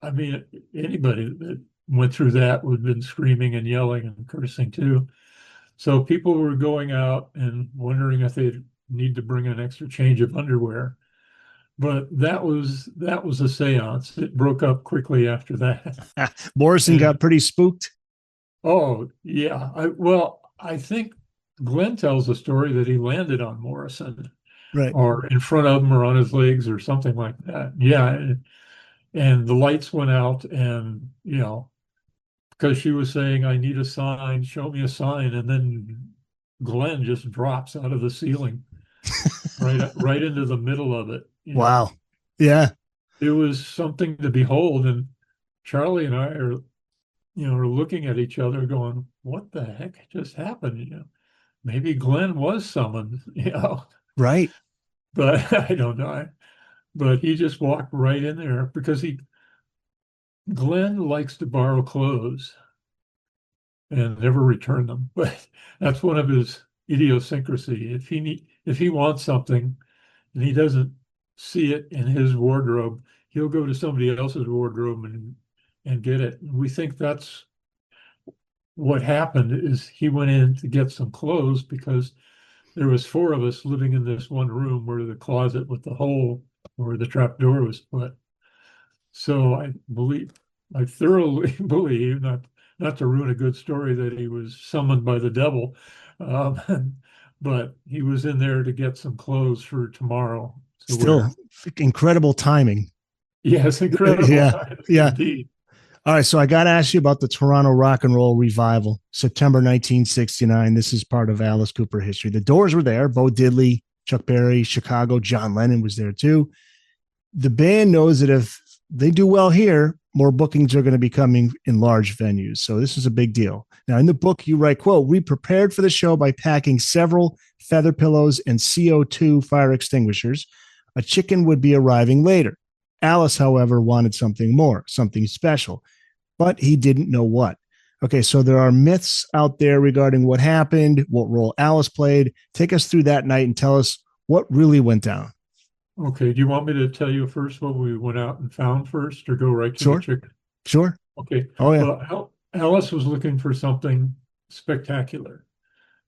I mean, anybody that went through that would have been screaming and yelling and cursing too. So people were going out and wondering if they'd need to bring an extra change of underwear. But that was a seance. It broke up quickly after that. Morrison And, got pretty spooked. oh yeah, I think Glenn tells the story that he landed on Morrison Right. or in front of him or on his legs or something like that. Yeah, and the lights went out, and because she was saying, I need a sign, show me a sign, and then Glenn just drops out of the ceiling right into the middle of it. Wow. Yeah. It was something to behold. And Charlie and I are looking at each other going, what the heck just happened? Maybe Glenn was summoned. Right. But I don't know. But he just walked right in there because Glenn likes to borrow clothes and never return them. But that's one of his idiosyncrasy. If he wants something and he doesn't see it in his wardrobe, he'll go to somebody else's wardrobe and get it. We think that's what happened is he went in to get some clothes because there was four of us living in this one room where the closet with the hole where the trap door was put. So I thoroughly believe, not to ruin a good story, that he was summoned by the devil, but he was in there to get some clothes for tomorrow to Still wear. incredible timing. Yes, incredible. Yeah. Yeah. Indeed. All right. So I got to ask you about the Toronto Rock and Roll Revival, September 1969. This is part of Alice Cooper history. The Doors were there. Bo Diddley, Chuck Berry, Chicago, John Lennon was there too. The band knows that if they do well here, more bookings are going to be coming in large venues. So this is a big deal. Now, in the book, you write, quote, we prepared for the show by packing several feather pillows and CO2 fire extinguishers. A chicken would be arriving later. Alice, however, wanted something more, something special, but he didn't know what. Okay, so there are myths out there regarding what happened, what role Alice played. Take us through that night and tell us what really went down. Okay, do you want me to tell you first what we went out and found first, or go right to the Sure, chicken? sure. Okay, Oh, yeah. well, Alice was looking for something spectacular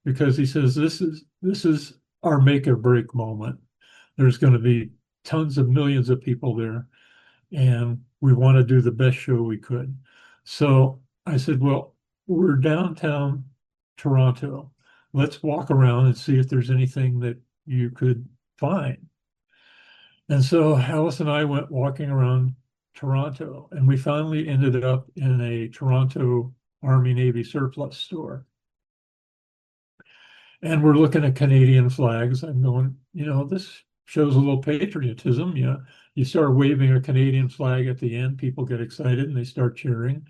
because he says this is our make or break moment. There's going to be tons of millions of people there, and we want to do the best show we could. So I said, well, we're downtown Toronto. Let's walk around and see if there's anything that you could find. And so Alice and I went walking around Toronto, and we finally ended up in a Toronto Army Navy surplus store. And we're looking at Canadian flags. I'm going, this shows a little patriotism. You start waving a Canadian flag at the end, people get excited and they start cheering.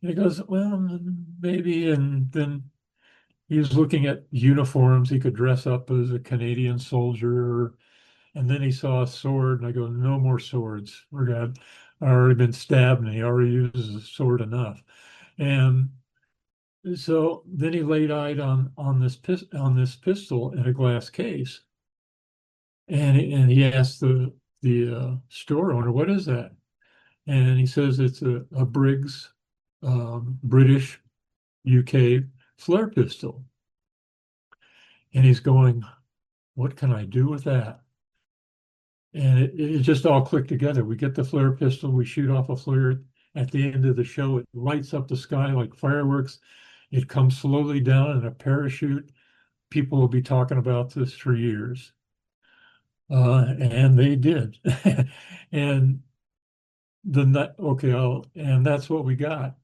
And he goes, well, maybe. And then he was looking at uniforms. He could dress up as a Canadian soldier. And then he saw a sword, and I go, no more swords. We're got I already been stabbed, and he already uses a sword enough. And so then he laid eyed on this pistol in a glass case, and he asked the store owner, "What is that?" And he says it's a Briggs British UK flare pistol. And he's going, "What can I do with that?" And it just all clicked together. We get the flare pistol, we shoot off a flare at the end of the show. It lights up the sky like fireworks. It comes slowly down in a parachute. People will be talking about this for years. And they did. And and that's what we got.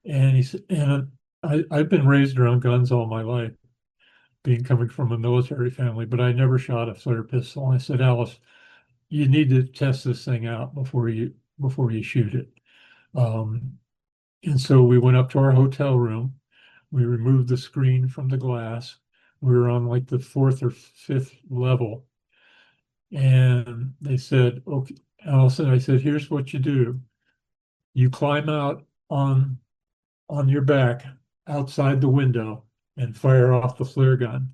And he said, and I've been raised around guns all my life, being coming from a military family, but I never shot a flare pistol. I said, Alice, you need to test this thing out before you shoot it. Um, and so we went up to our hotel room. We removed the screen from the glass. We were on like the fourth or fifth level. And they said, okay, Allison, I said, here's what you do. You climb out on your back outside the window and fire off the flare gun.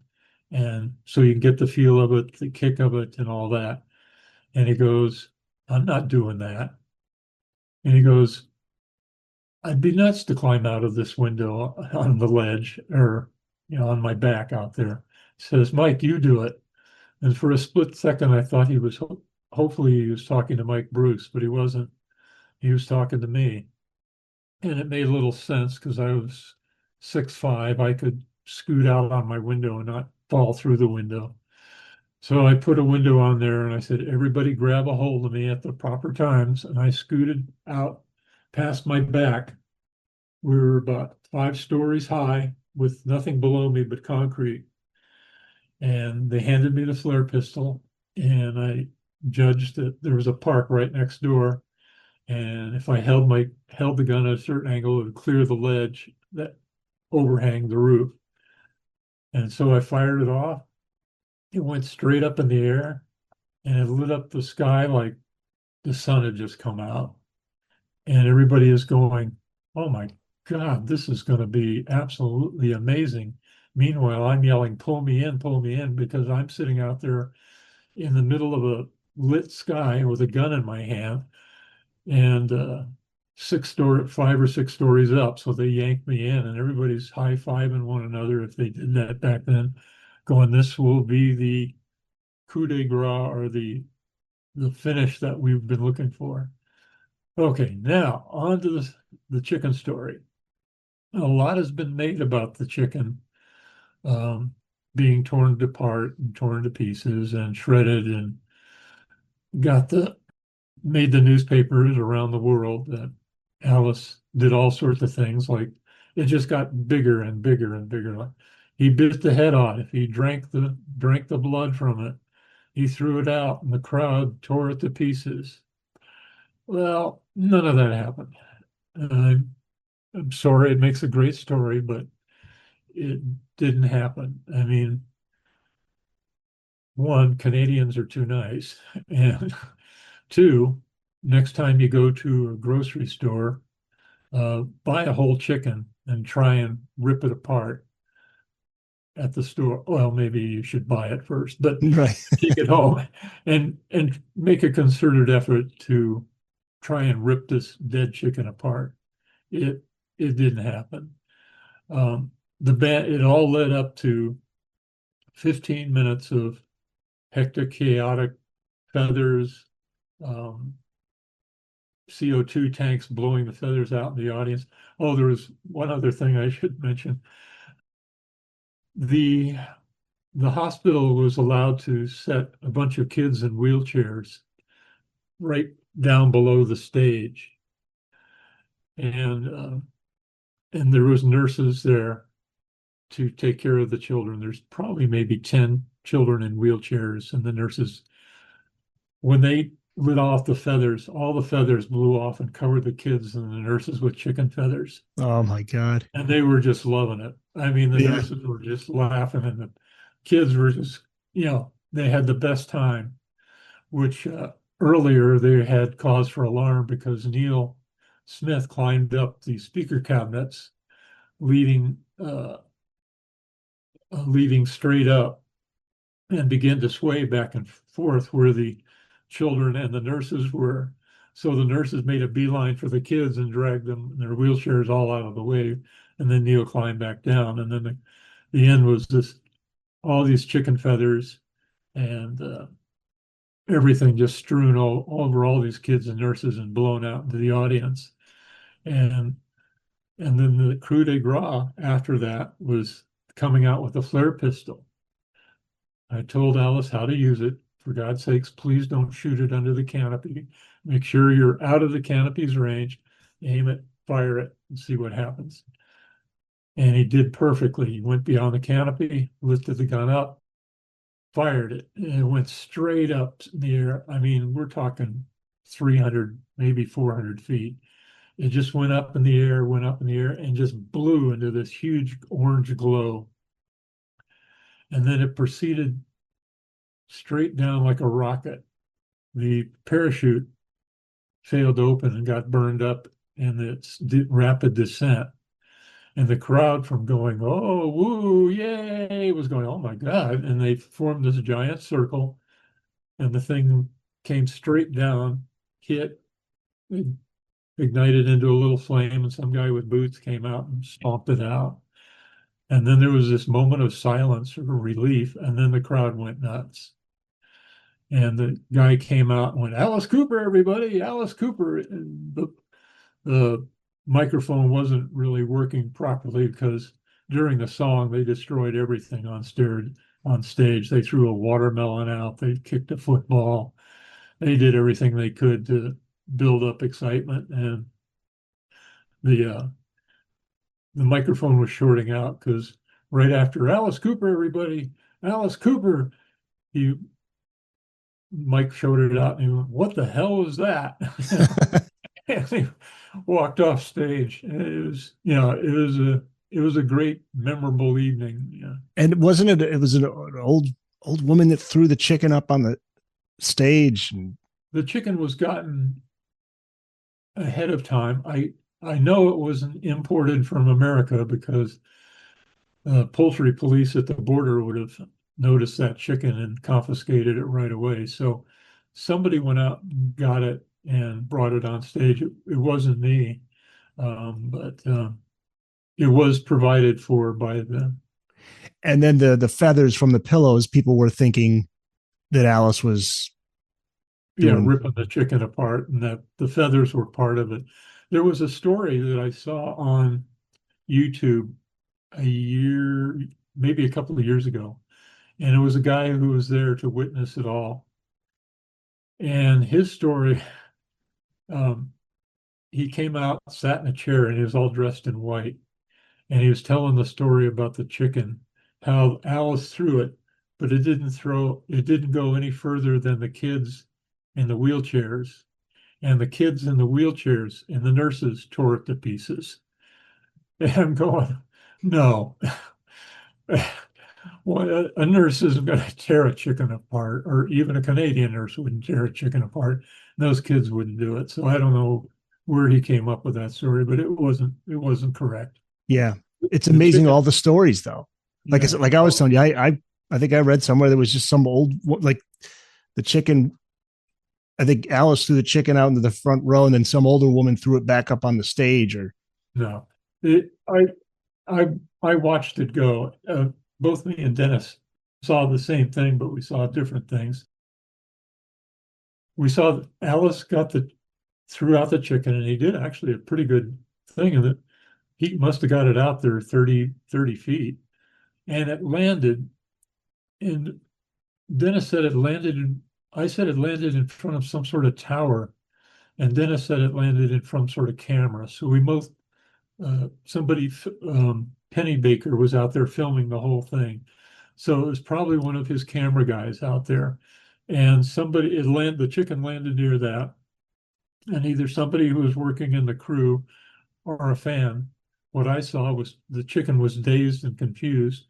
And so you can get the feel of it, the kick of it, and all that. And he goes, I'm not doing that. And he goes, I'd be nuts to climb out of this window on the ledge or, on my back out there. He says, Mike, you do it. And for a split second, I thought hopefully he was talking to Mike Bruce, but he wasn't. He was talking to me. And it made a little sense because I was 6'5". I could scoot out on my window and not fall through the window. So I put a window on there and I said, everybody grab a hold of me at the proper times. And I scooted out past my back. We were about 5 stories high with nothing below me but concrete. And they handed me the flare pistol, and I judged that there was a park right next door. And if I held the gun at a certain angle, it would clear the ledge that overhang the roof. And so I fired it off. It went straight up in the air, and it lit up the sky like the sun had just come out. And everybody is going, oh my God, this is going to be absolutely amazing. Meanwhile, I'm yelling, pull me in, because I'm sitting out there in the middle of a lit sky with a gun in my hand and 5 or 6 stories up. So they yanked me in, and everybody's high-fiving one another if they did that back then, going, this will be the coup de grace, or the finish that we've been looking for. Okay, now on to the chicken story. A lot has been made about the chicken being torn apart and torn to pieces and shredded, and made the newspapers around the world that Alice did all sorts of things. Like, it just got bigger and bigger and bigger. He bit the head off. He drank the blood from it. He threw it out, and the crowd tore it to pieces. Well, none of that happened. I'm sorry, it makes a great story, but it didn't happen. I mean, one, Canadians are too nice. And two, next time you go to a grocery store, buy a whole chicken and try and rip it apart at the store. Well, maybe you should buy it first, but Right. take it home and make a concerted effort to try and rip this dead chicken apart. It it didn't happen. Um, the band it all led up to 15 minutes of hectic, chaotic feathers, um, CO2 tanks blowing the feathers out in the audience. Oh, there was one other thing I should mention. The the hospital was allowed to set a bunch of kids in wheelchairs right down below the stage, and and there was nurses there to take care of the children. There's probably maybe 10 children in wheelchairs, and the nurses, when they lit off the feathers, all the feathers blew off and covered the kids and the nurses with chicken feathers. Oh my God. And they were just loving it. I mean, the Yeah. nurses were just laughing, and the kids were just, they had the best time, which earlier they had cause for alarm because Neil Smith climbed up the speaker cabinets, leading leading straight up, and began to sway back and forth where the children and the nurses were. So the nurses made a beeline for the kids and dragged them in their wheelchairs all out of the way. And then Neil climbed back down. And then the end was this all these chicken feathers and everything just strewn all over all these kids and nurses and blown out into the audience. And and then the coup de grace after that was coming out with a flare pistol. I told Alice how to use it. For God's sakes, please don't shoot it under the canopy. Make sure you're out of the canopy's range. Aim it, fire it, and see what happens. And he did perfectly. He went beyond the canopy, lifted the gun up, fired it, and it went straight up in the air. I mean, we're talking 300, maybe 400 feet. It just went up in the air, went up in the air, and just blew into this huge orange glow. And then it proceeded straight down like a rocket. The parachute failed to open and got burned up in its rapid descent. And the crowd, from going, oh, woo, yay, was going, oh my God. And they formed this giant circle, and the thing came straight down, hit, ignited into a little flame, and some guy with boots came out and stomped it out. And then there was this moment of silence or relief, and then the crowd went nuts. And the guy came out and went, Alice Cooper, everybody, Alice Cooper. And the microphone wasn't really working properly because during the song they destroyed everything on stage. They threw a watermelon out, they kicked a football, they did everything they could to build up excitement, and the the microphone was shorting out because right after Alice Cooper, everybody, Alice Cooper, he Mike showed it out and he went, what the hell was that? And he walked off stage. And it was a great, memorable evening. Yeah. And wasn't it? It was an old woman that threw the chicken up on the stage. And The chicken was gotten ahead of time. I know it wasn't imported from America because poultry police at the border would have noticed that chicken and confiscated it right away. So somebody went out and got it and brought it on stage. It wasn't me, but it was provided for by them. and then the feathers from the pillows, people were thinking that Alice was doing. Ripping the chicken apart, and that the feathers were part of it. There was a story that I saw on YouTube maybe a couple of years ago, and it was a guy who was there to witness it all. And his story, he came out, sat in a chair, and he was all dressed in white. And he was telling the story about the chicken, how Alice threw it, but it didn't go any further than the kids in the wheelchairs. and the kids in the wheelchairs and the nurses tore it to pieces. And I'm going, no. Well, a nurse isn't going to tear a chicken apart, or even a Canadian nurse wouldn't tear a chicken apart. Those kids wouldn't do it. So I don't know where he came up with that story, but it wasn't correct. Yeah. It's The amazing chicken, all the stories though. Like I yeah. said, like I was telling you, I think I read somewhere there was just some old, like the chicken. I think Alice threw the chicken out into the front row, and then some older woman threw it back up on the stage. Or No, it, I watched it go. Both me and Dennis saw the same thing, but we saw different things. We saw that Alice threw out the chicken, and he did actually a pretty good thing in it. He must have got it out there 30 feet, and it landed. And Dennis said it landed in. I said it landed in front of some sort of tower, and Dennis said it landed in some sort of camera. So we both somebody, Penny Baker was out there filming the whole thing. So it was probably one of his camera guys out there. And the chicken landed near that. And either somebody who was working in the crew or a fan, what I saw was the chicken was dazed and confused,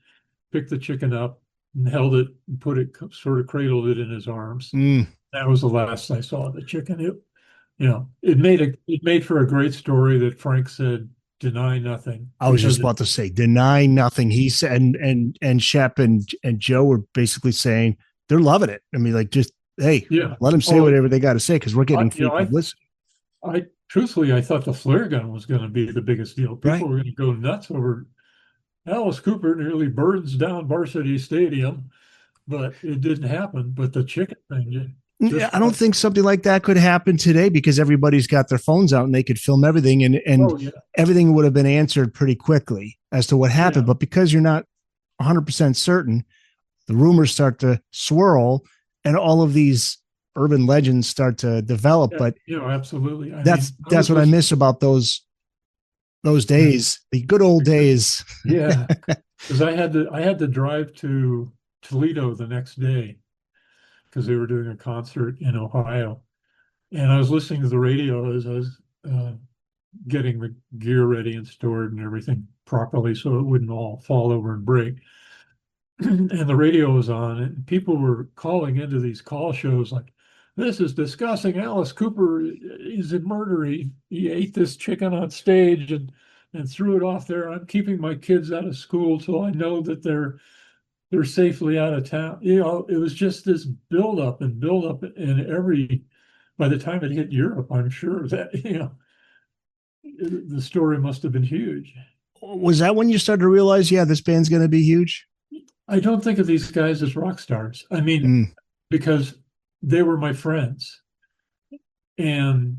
picked the chicken up and held it and sort of cradled it in his arms. That was the last I saw of the chicken. It made for a great story that Frank said, deny nothing. I was just about to say, deny nothing. He said, and Shep and Joe were basically saying they're loving it. I mean, like, just hey, yeah. let them say whatever they got to say because we're getting free publicity. I truthfully, I thought the flare gun was going to be the biggest deal. People were going to go nuts over Alice Cooper nearly burns down Varsity Stadium, but it didn't happen. But the chicken thing, I don't think something like that could happen today because everybody's got their phones out and they could film everything, and everything would have been answered pretty quickly as to what happened. But because you're not 100% certain, the rumors start to swirl and all of these urban legends start to develop. But absolutely. That's what I miss about those days, the good old days. Yeah, because I had to drive to Toledo the next day because they were doing a concert in Ohio, and I was listening to the radio as I was getting the gear ready and stored and everything properly so it wouldn't all fall over and break. And the radio was on, and people were calling into these call shows like, "This is discussing Alice Cooper is a murderer. He ate this chicken on stage and threw it off there. I'm keeping my kids out of school till I know that they're safely out of town." It was just this build up, and by the time it hit Europe, I'm sure that the story must have been huge. Was that when you started to realize, yeah, this band's going to be huge? I don't think of these guys as rock stars. I mean, because they were my friends, and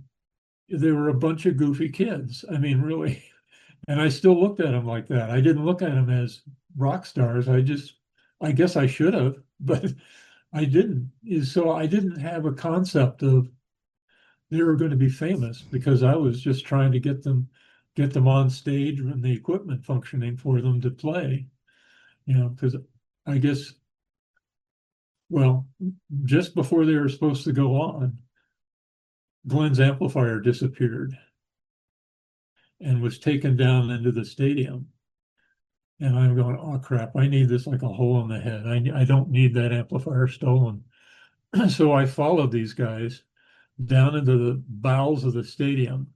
they were a bunch of goofy kids. I mean, really. And I still looked at them like that. I didn't look at them as rock stars. I guess I should have, but I didn't. So I didn't have a concept of they were going to be famous because I was just trying to get them on stage and the equipment functioning for them to play. Because I guess, well, just before they were supposed to go on, Glenn's amplifier disappeared and was taken down into the stadium. And I'm going, oh crap, I need this like a hole in the head. I don't need that amplifier stolen. So I followed these guys down into the bowels of the stadium.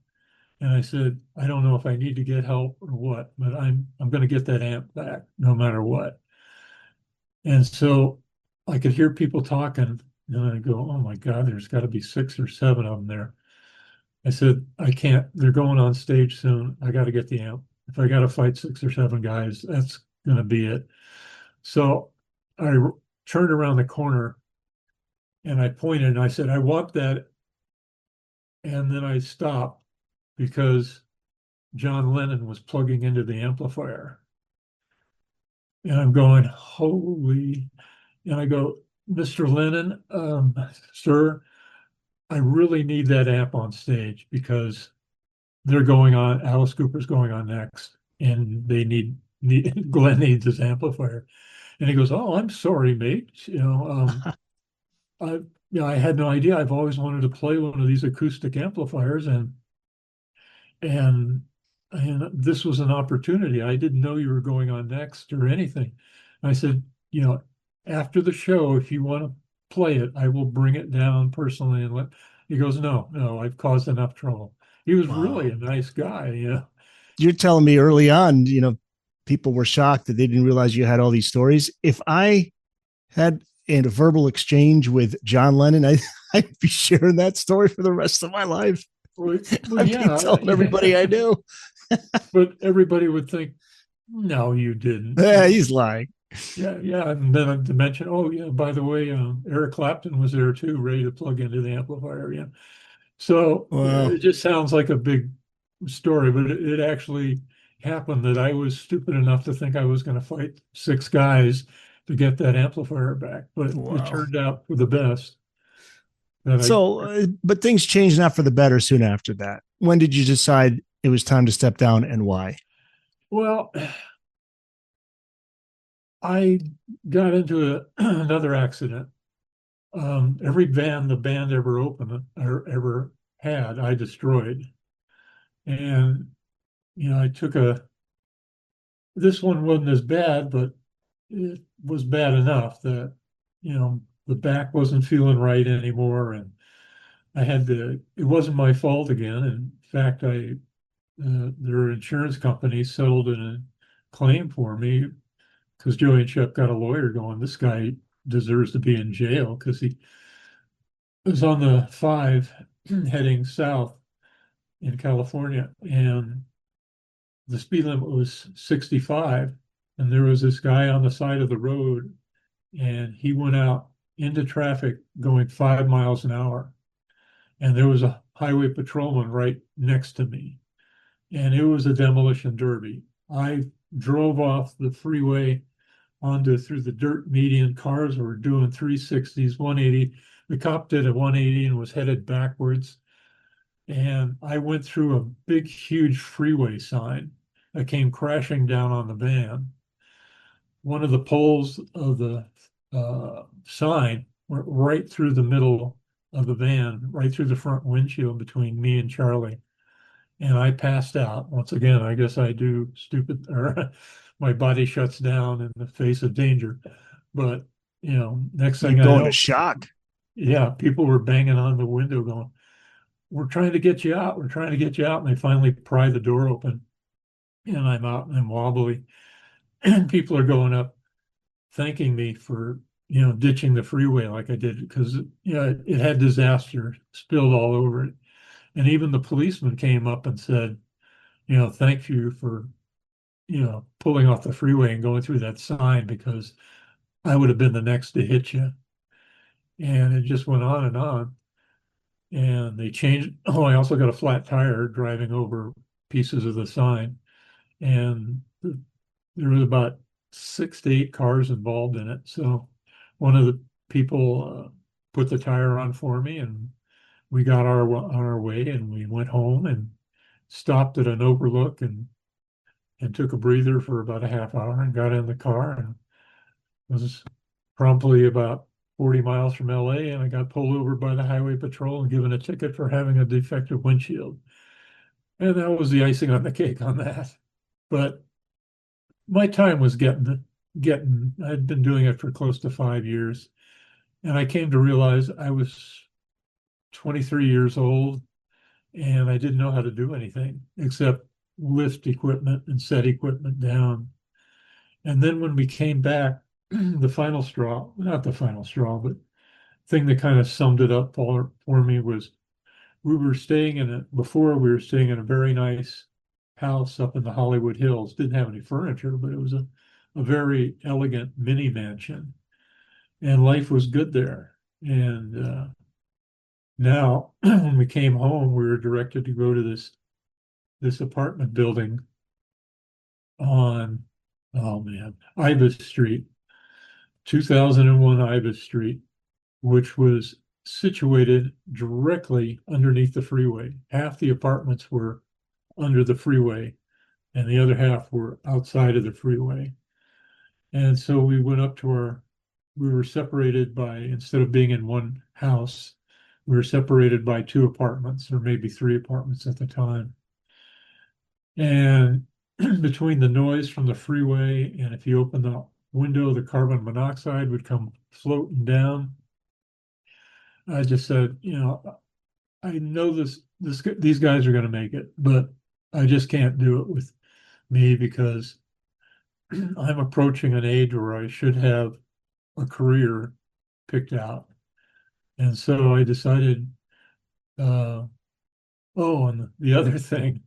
And I said, I don't know if I need to get help or what, but I'm going to get that amp back no matter what. And so I could hear people talking, and I go, oh my God, there's got to be 6 or 7 of them there. I said, I can't, they're going on stage soon. I got to get the amp. If I got to fight 6 or 7 guys, that's going to be it. So I turned around the corner and I pointed and I said, I want that. And then I stopped because John Lennon was plugging into the amplifier. And I'm going, holy, and I go, Mr. Lennon, sir, I really need that amp on stage because they're going on, Alice Cooper's going on next, and they need Glenn needs his amplifier. And he goes, oh, I'm sorry, mate. yeah, I had no idea. I've always wanted to play one of these acoustic amplifiers, and and this was an opportunity. I didn't know you were going on next or anything. I said, after the show, if you want to play it, I will bring it down personally and let. He goes, no, no, I've caused enough trouble. He was really Wow. a nice guy. Yeah. You're telling me early on, people were shocked that they didn't realize you had all these stories. If I had in a verbal exchange with John Lennon, I'd be sharing that story for the rest of my life. Well, I'd be yeah, telling everybody I knew. but everybody would think, no, you didn't. He's lying. Yeah, yeah. And then to mention, oh yeah, by the way, Eric Clapton was there too, ready to plug into the amplifier. Yeah. So Wow. it just sounds like a big story, but it actually happened that I was stupid enough to think I was going to fight six guys to get that amplifier back, but it Wow. turned out for the best. That I So, but things changed not for the better soon after that. When did you decide it was time to step down and why? well, I got into another accident. Every van the band ever opened or ever had, I destroyed. And, I took this one wasn't as bad, but it was bad enough that, the back wasn't feeling right anymore. And it wasn't my fault again. In fact, their insurance company settled in a claim for me because Joey and Shep got a lawyer going, this guy deserves to be in jail because he was on the 5 heading south in California, and the speed limit was 65. And there was this guy on the side of the road, and he went out into traffic going 5 miles an hour. And there was a highway patrolman right next to me, and it was a demolition derby. I drove off the freeway onto through the dirt median. Cars were doing 360s, 180. The cop did a 180 and was headed backwards. And I went through a big, huge freeway sign that came crashing down on the van. One of the poles of the sign went right through the middle of the van, right through the front windshield between me and Charlie. And I passed out. Once again, I guess I do stupid, or my body shuts down in the face of danger. But, next You thing I go into know, shock. yeah, people were banging on the window going, we're trying to get you out. We're trying to get you out. And they finally pry the door open, and I'm out and I'm wobbly. And people are going up thanking me for, ditching the freeway like I did because, it had disaster spilled all over it. And even the policeman came up and said, thank you for, pulling off the freeway and going through that sign because I would have been the next to hit you. And it just went on and on. And they changed. Oh, I also got a flat tire driving over pieces of the sign. And there was about 6 to 8 cars involved in it. So one of the people put the tire on for me, and we got on our way, and we went home and stopped at an overlook and took a breather for about a half hour and got in the car and was promptly about 40 miles from LA, and I got pulled over by the highway patrol and given a ticket for having a defective windshield. And that was the icing on the cake on that. But my time was getting I'd been doing it for close to 5 years. And I came to realize I was 23 years old and I didn't know how to do anything except lift equipment and set equipment down. And then when we came back, the final straw, not the final straw, but thing that kind of summed it up for me was before we were staying in a very nice house up in the Hollywood Hills. Didn't have any furniture, but it was a very elegant mini mansion. And life was good there. And now when we came home, we were directed to go to this apartment building on, oh man, Ibis Street, 2001 Ibis Street, which was situated directly underneath the freeway. Half the apartments were under the freeway, and the other half were outside of the freeway. And so we went up to our we were separated by, instead of being in one house, we were separated by two apartments or maybe three apartments at the time. And between the noise from the freeway and if you open the window, the carbon monoxide would come floating down. I just said, I know these guys are going to make it, but I just can't do it with me because I'm approaching an age where I should have a career picked out. And so I decided, uh, oh, and the other thing,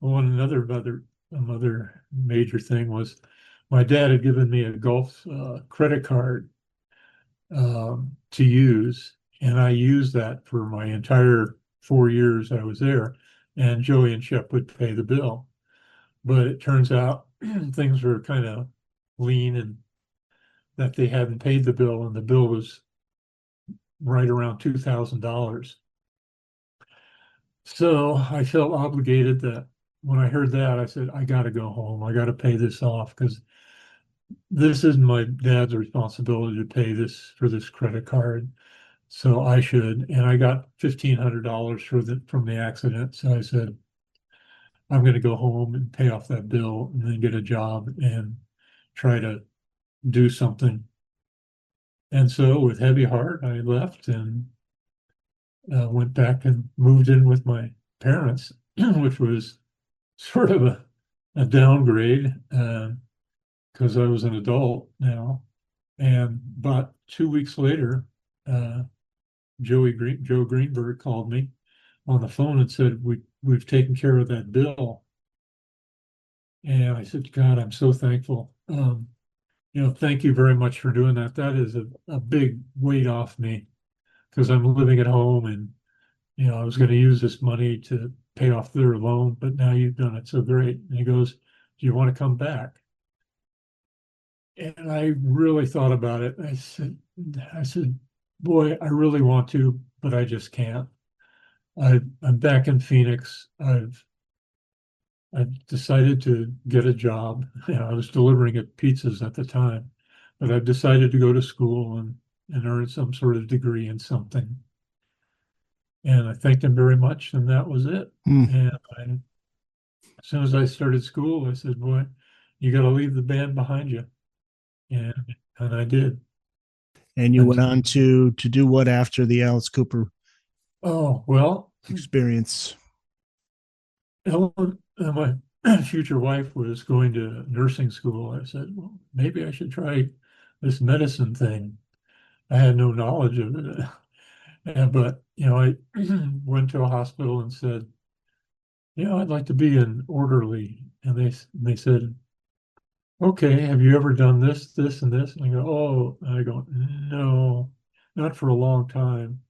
another major thing was my dad had given me a golf credit card to use, and I used that for my entire 4 years I was there, and Joey and Shep would pay the bill. But it turns out things were kind of lean and that they hadn't paid the bill, and the bill was right around $2,000. So I felt obligated that when I heard that, I said, I got to go home. I got to pay this off because this isn't my dad's responsibility to pay this for this credit card. So I should. And I got $1,500 from the accident. So I said, I'm going to go home and pay off that bill and then get a job and try to do something. And so with heavy heart, I left and went back and moved in with my parents, which was sort of a downgrade because I was an adult now. And about 2 weeks later, uh, Joe Greenberg called me on the phone and said, we've taken care of that bill. And I said, God, I'm so thankful. Thank you very much for doing that. That is a big weight off me because I'm living at home and, I was going to use this money to pay off their loan, but now you've done it so great. And he goes, do you want to come back? And I really thought about it. I said, boy, I really want to, but I just can't. I'm back in Phoenix. I've decided to get a job. I was delivering at pizzas at the time, but I've decided to go to school and earn some sort of degree in something. And I thanked him very much, and that was it. And as soon as I started school, I said, boy, you got to leave the band behind you. And I did. And you went on to do what after the Alice Cooper experience? Ellen, my future wife, was going to nursing school. I said, well, maybe I should try this medicine thing. I had no knowledge of it. But, I went to a hospital and said, I'd like to be an orderly. And they said, okay, have you ever done this, this, and this? And I go, oh, and I go, no, not for a long time.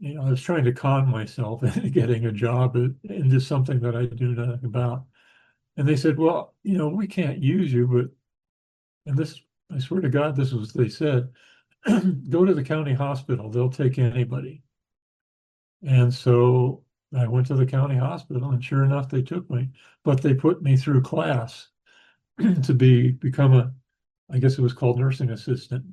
I was trying to con myself into getting a job into something that I do nothing about. And they said, well, we can't use you, and this, I swear to God, this was what they said, go to the county hospital, they'll take anybody. And so I went to the county hospital, and sure enough, they took me, but they put me through class to become I guess it was called nursing assistant.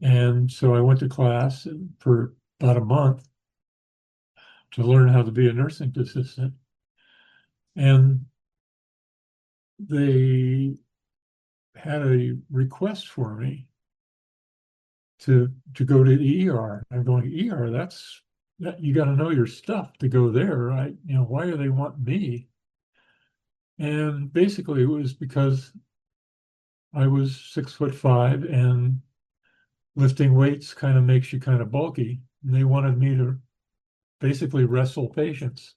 And so I went to class for about a month to learn how to be a nursing assistant. And they had a request for me to go to the ER. I'm going, ER, that you got to know your stuff to go there, right? Why do they want me? And basically it was because I was 6'5" and lifting weights kind of makes you kind of bulky. And they wanted me to basically wrestle patients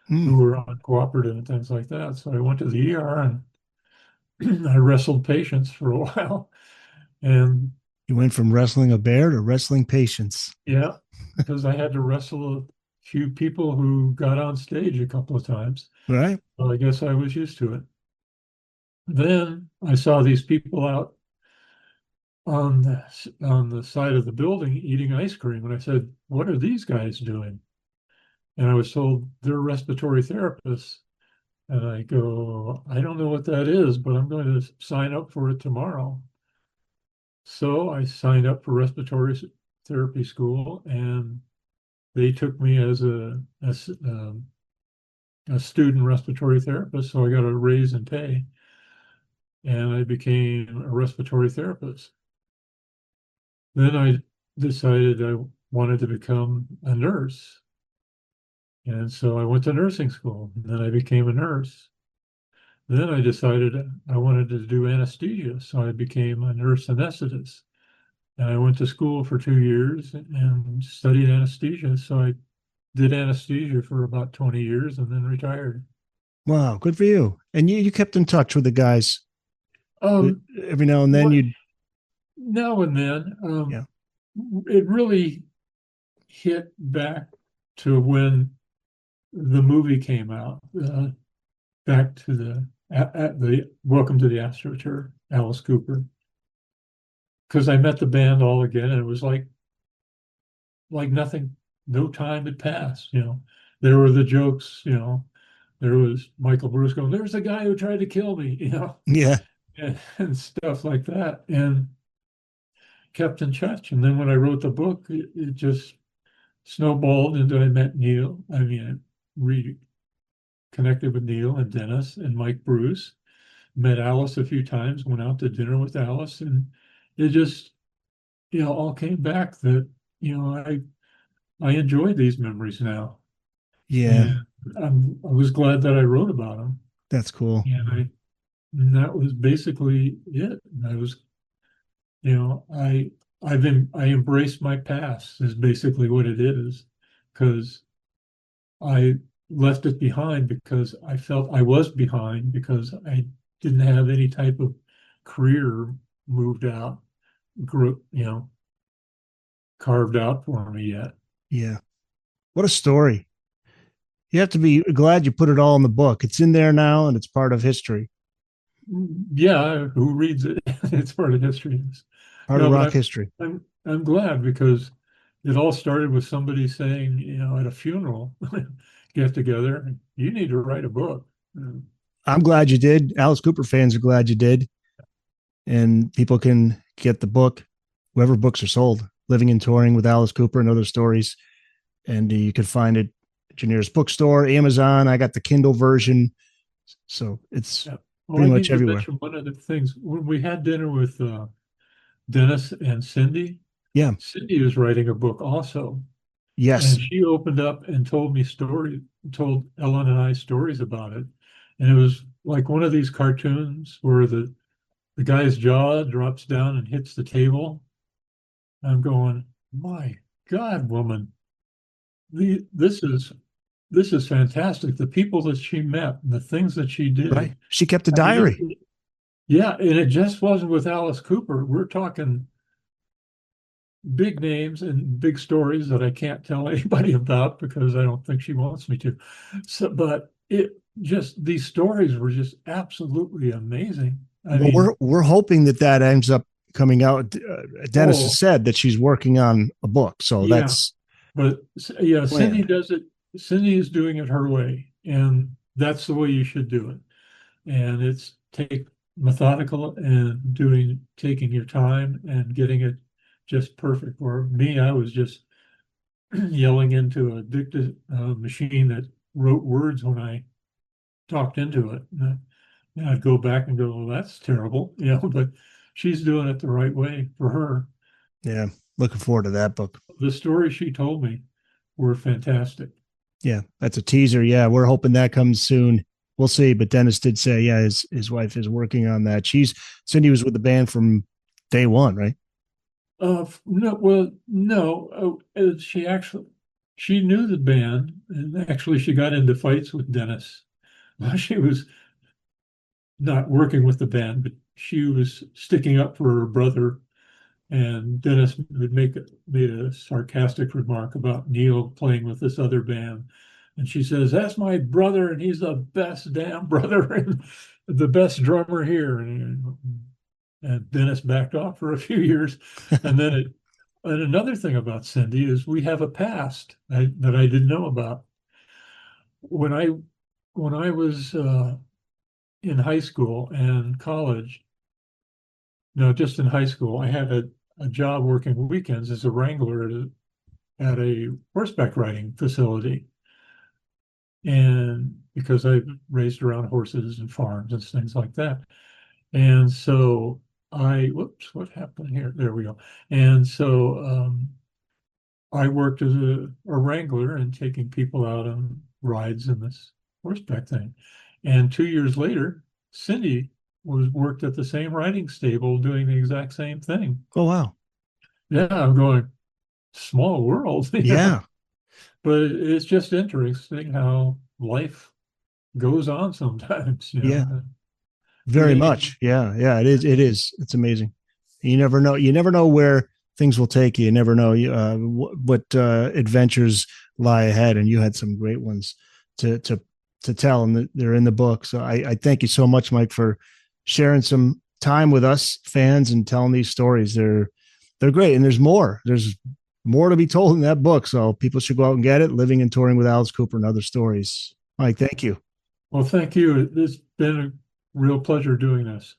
who were uncooperative and things like that. So I went to the ER and I wrestled patients for a while. And you went from wrestling a bear to wrestling patients. Yeah, because I had to wrestle a few people who got on stage a couple of times. Right. Well, I guess I was used to it. Then I saw these people out on the side of the building eating ice cream, and I said, "What are these guys doing?" And I was told they're respiratory therapists. And I go, I don't know what that is, but I'm going to sign up for it tomorrow. So I signed up for respiratory therapy school, and they took me as a student respiratory therapist. So I got a raise in pay, and I became a respiratory therapist. Then I decided I wanted to become a nurse. And so I went to nursing school, and then I became a nurse. Then I decided I wanted to do anesthesia, so I became a nurse anesthetist. And I went to school for 2 years and studied anesthesia. So I did anesthesia for about 20 years and then retired. Wow, good for you. And you kept in touch with the guys Um, every now and then. what You'd Now and then, yeah, it really hit back to when the movie came out, back to at the Welcome to the Astroturf, Alice Cooper, because I met the band all again, and it was like nothing, no time had passed. There were the jokes. There was Michael Bruce going, "There's the guy who tried to kill me," yeah, and stuff like that, and kept in touch. And then when I wrote the book, it just snowballed into I met Neil. I mean, I reconnected with Neil and Dennis and Mike Bruce, met Alice a few times, went out to dinner with Alice, and it just, all came back that, I enjoy these memories now. yeah. And I was glad that I wrote about them. That's cool. And that was basically it. And I was, I embraced my past is basically what it is, because I left it behind because I felt I was behind because I didn't have any type of career moved out, group, carved out for me yet. Yeah. What a story. You have to be glad you put it all in the book. It's in there now and it's part of history, Yeah, who reads it? It's part of history. part of No, but rock history. I'm glad because it all started with somebody saying, at a funeral get together, you need to write a book. I'm glad you did. Alice Cooper fans are glad you did. And people can get the book, whoever books are sold, Living and Touring with Alice Cooper and Other Stories. And you can find it at your nearest bookstore, Amazon. I got the Kindle version. So it's Yeah. Oh, pretty I much need to everywhere. mention one of the things. When we had dinner with Dennis and Cindy, Yeah. Cindy was writing a book also. And Yes. she opened up and told Ellen and I stories about it. And it was like one of these cartoons where the guy's jaw drops down and hits the table. I'm going, my God, woman, the, this is fantastic. The people that she met, and the things that she Right. did. She kept a I mean, diary. yeah, and it just wasn't with Alice Cooper. We're talking big names and big stories that I can't tell anybody about because I don't think she wants me to. So, but it just these stories were just absolutely amazing. I Well, mean, we're hoping that that ends up coming out. Dennis has oh, said that she's working on a book, so yeah, that's but yeah, Cindy planned. does it. Cindy is doing it her way, and that's the way you should do it. And it's take methodical and taking your time and getting it just perfect. For me, I was just yelling into a dicta machine that wrote words when I talked into it. And I'd go back and go, well, that's terrible, but she's doing it the right way for her. Yeah, looking forward to that book. The stories she told me were fantastic. Yeah, that's a teaser. Yeah, we're hoping that comes soon. We'll see. But Dennis did say, yeah, his wife is working on that. Cindy was with the band from day one, right? No, well, no, she knew the band, and actually she got into fights with Dennis while she was not working with the band, but she was sticking up for her brother. And Dennis would made a sarcastic remark about Neil playing with this other band. And she says, "That's my brother, and he's the best damn brother and the best drummer here." And Dennis backed off for a few years. And then and another thing about Cindy is we have a past that I didn't know about. When I when I was in high school and college, No, just in high school, I had a job working weekends as a wrangler at a horseback riding facility. And because I raised around horses and farms and things like that. And so whoops, what happened here? There we go. And so I worked as a wrangler and taking people out on rides in this horseback thing. And 2 years later, Cindy worked at the same riding stable doing the exact same thing. Oh, wow. Yeah, I'm going, small world, Yeah. but it's just interesting how life goes on sometimes, Yeah. But Very much. Yeah. Yeah. It is. It is. It's amazing. You never know. You never know where things will take you. You never know what adventures lie ahead. And you had some great ones to tell, and they're in the book. So I thank you so much, Mike, for sharing some time with us fans and telling these stories. They're great, and there's more. There's more to be told in that book. So people should go out and get it. Living and Touring with Alice Cooper and Other Stories. Mike, thank you. Well, thank you. It's been a real pleasure doing this.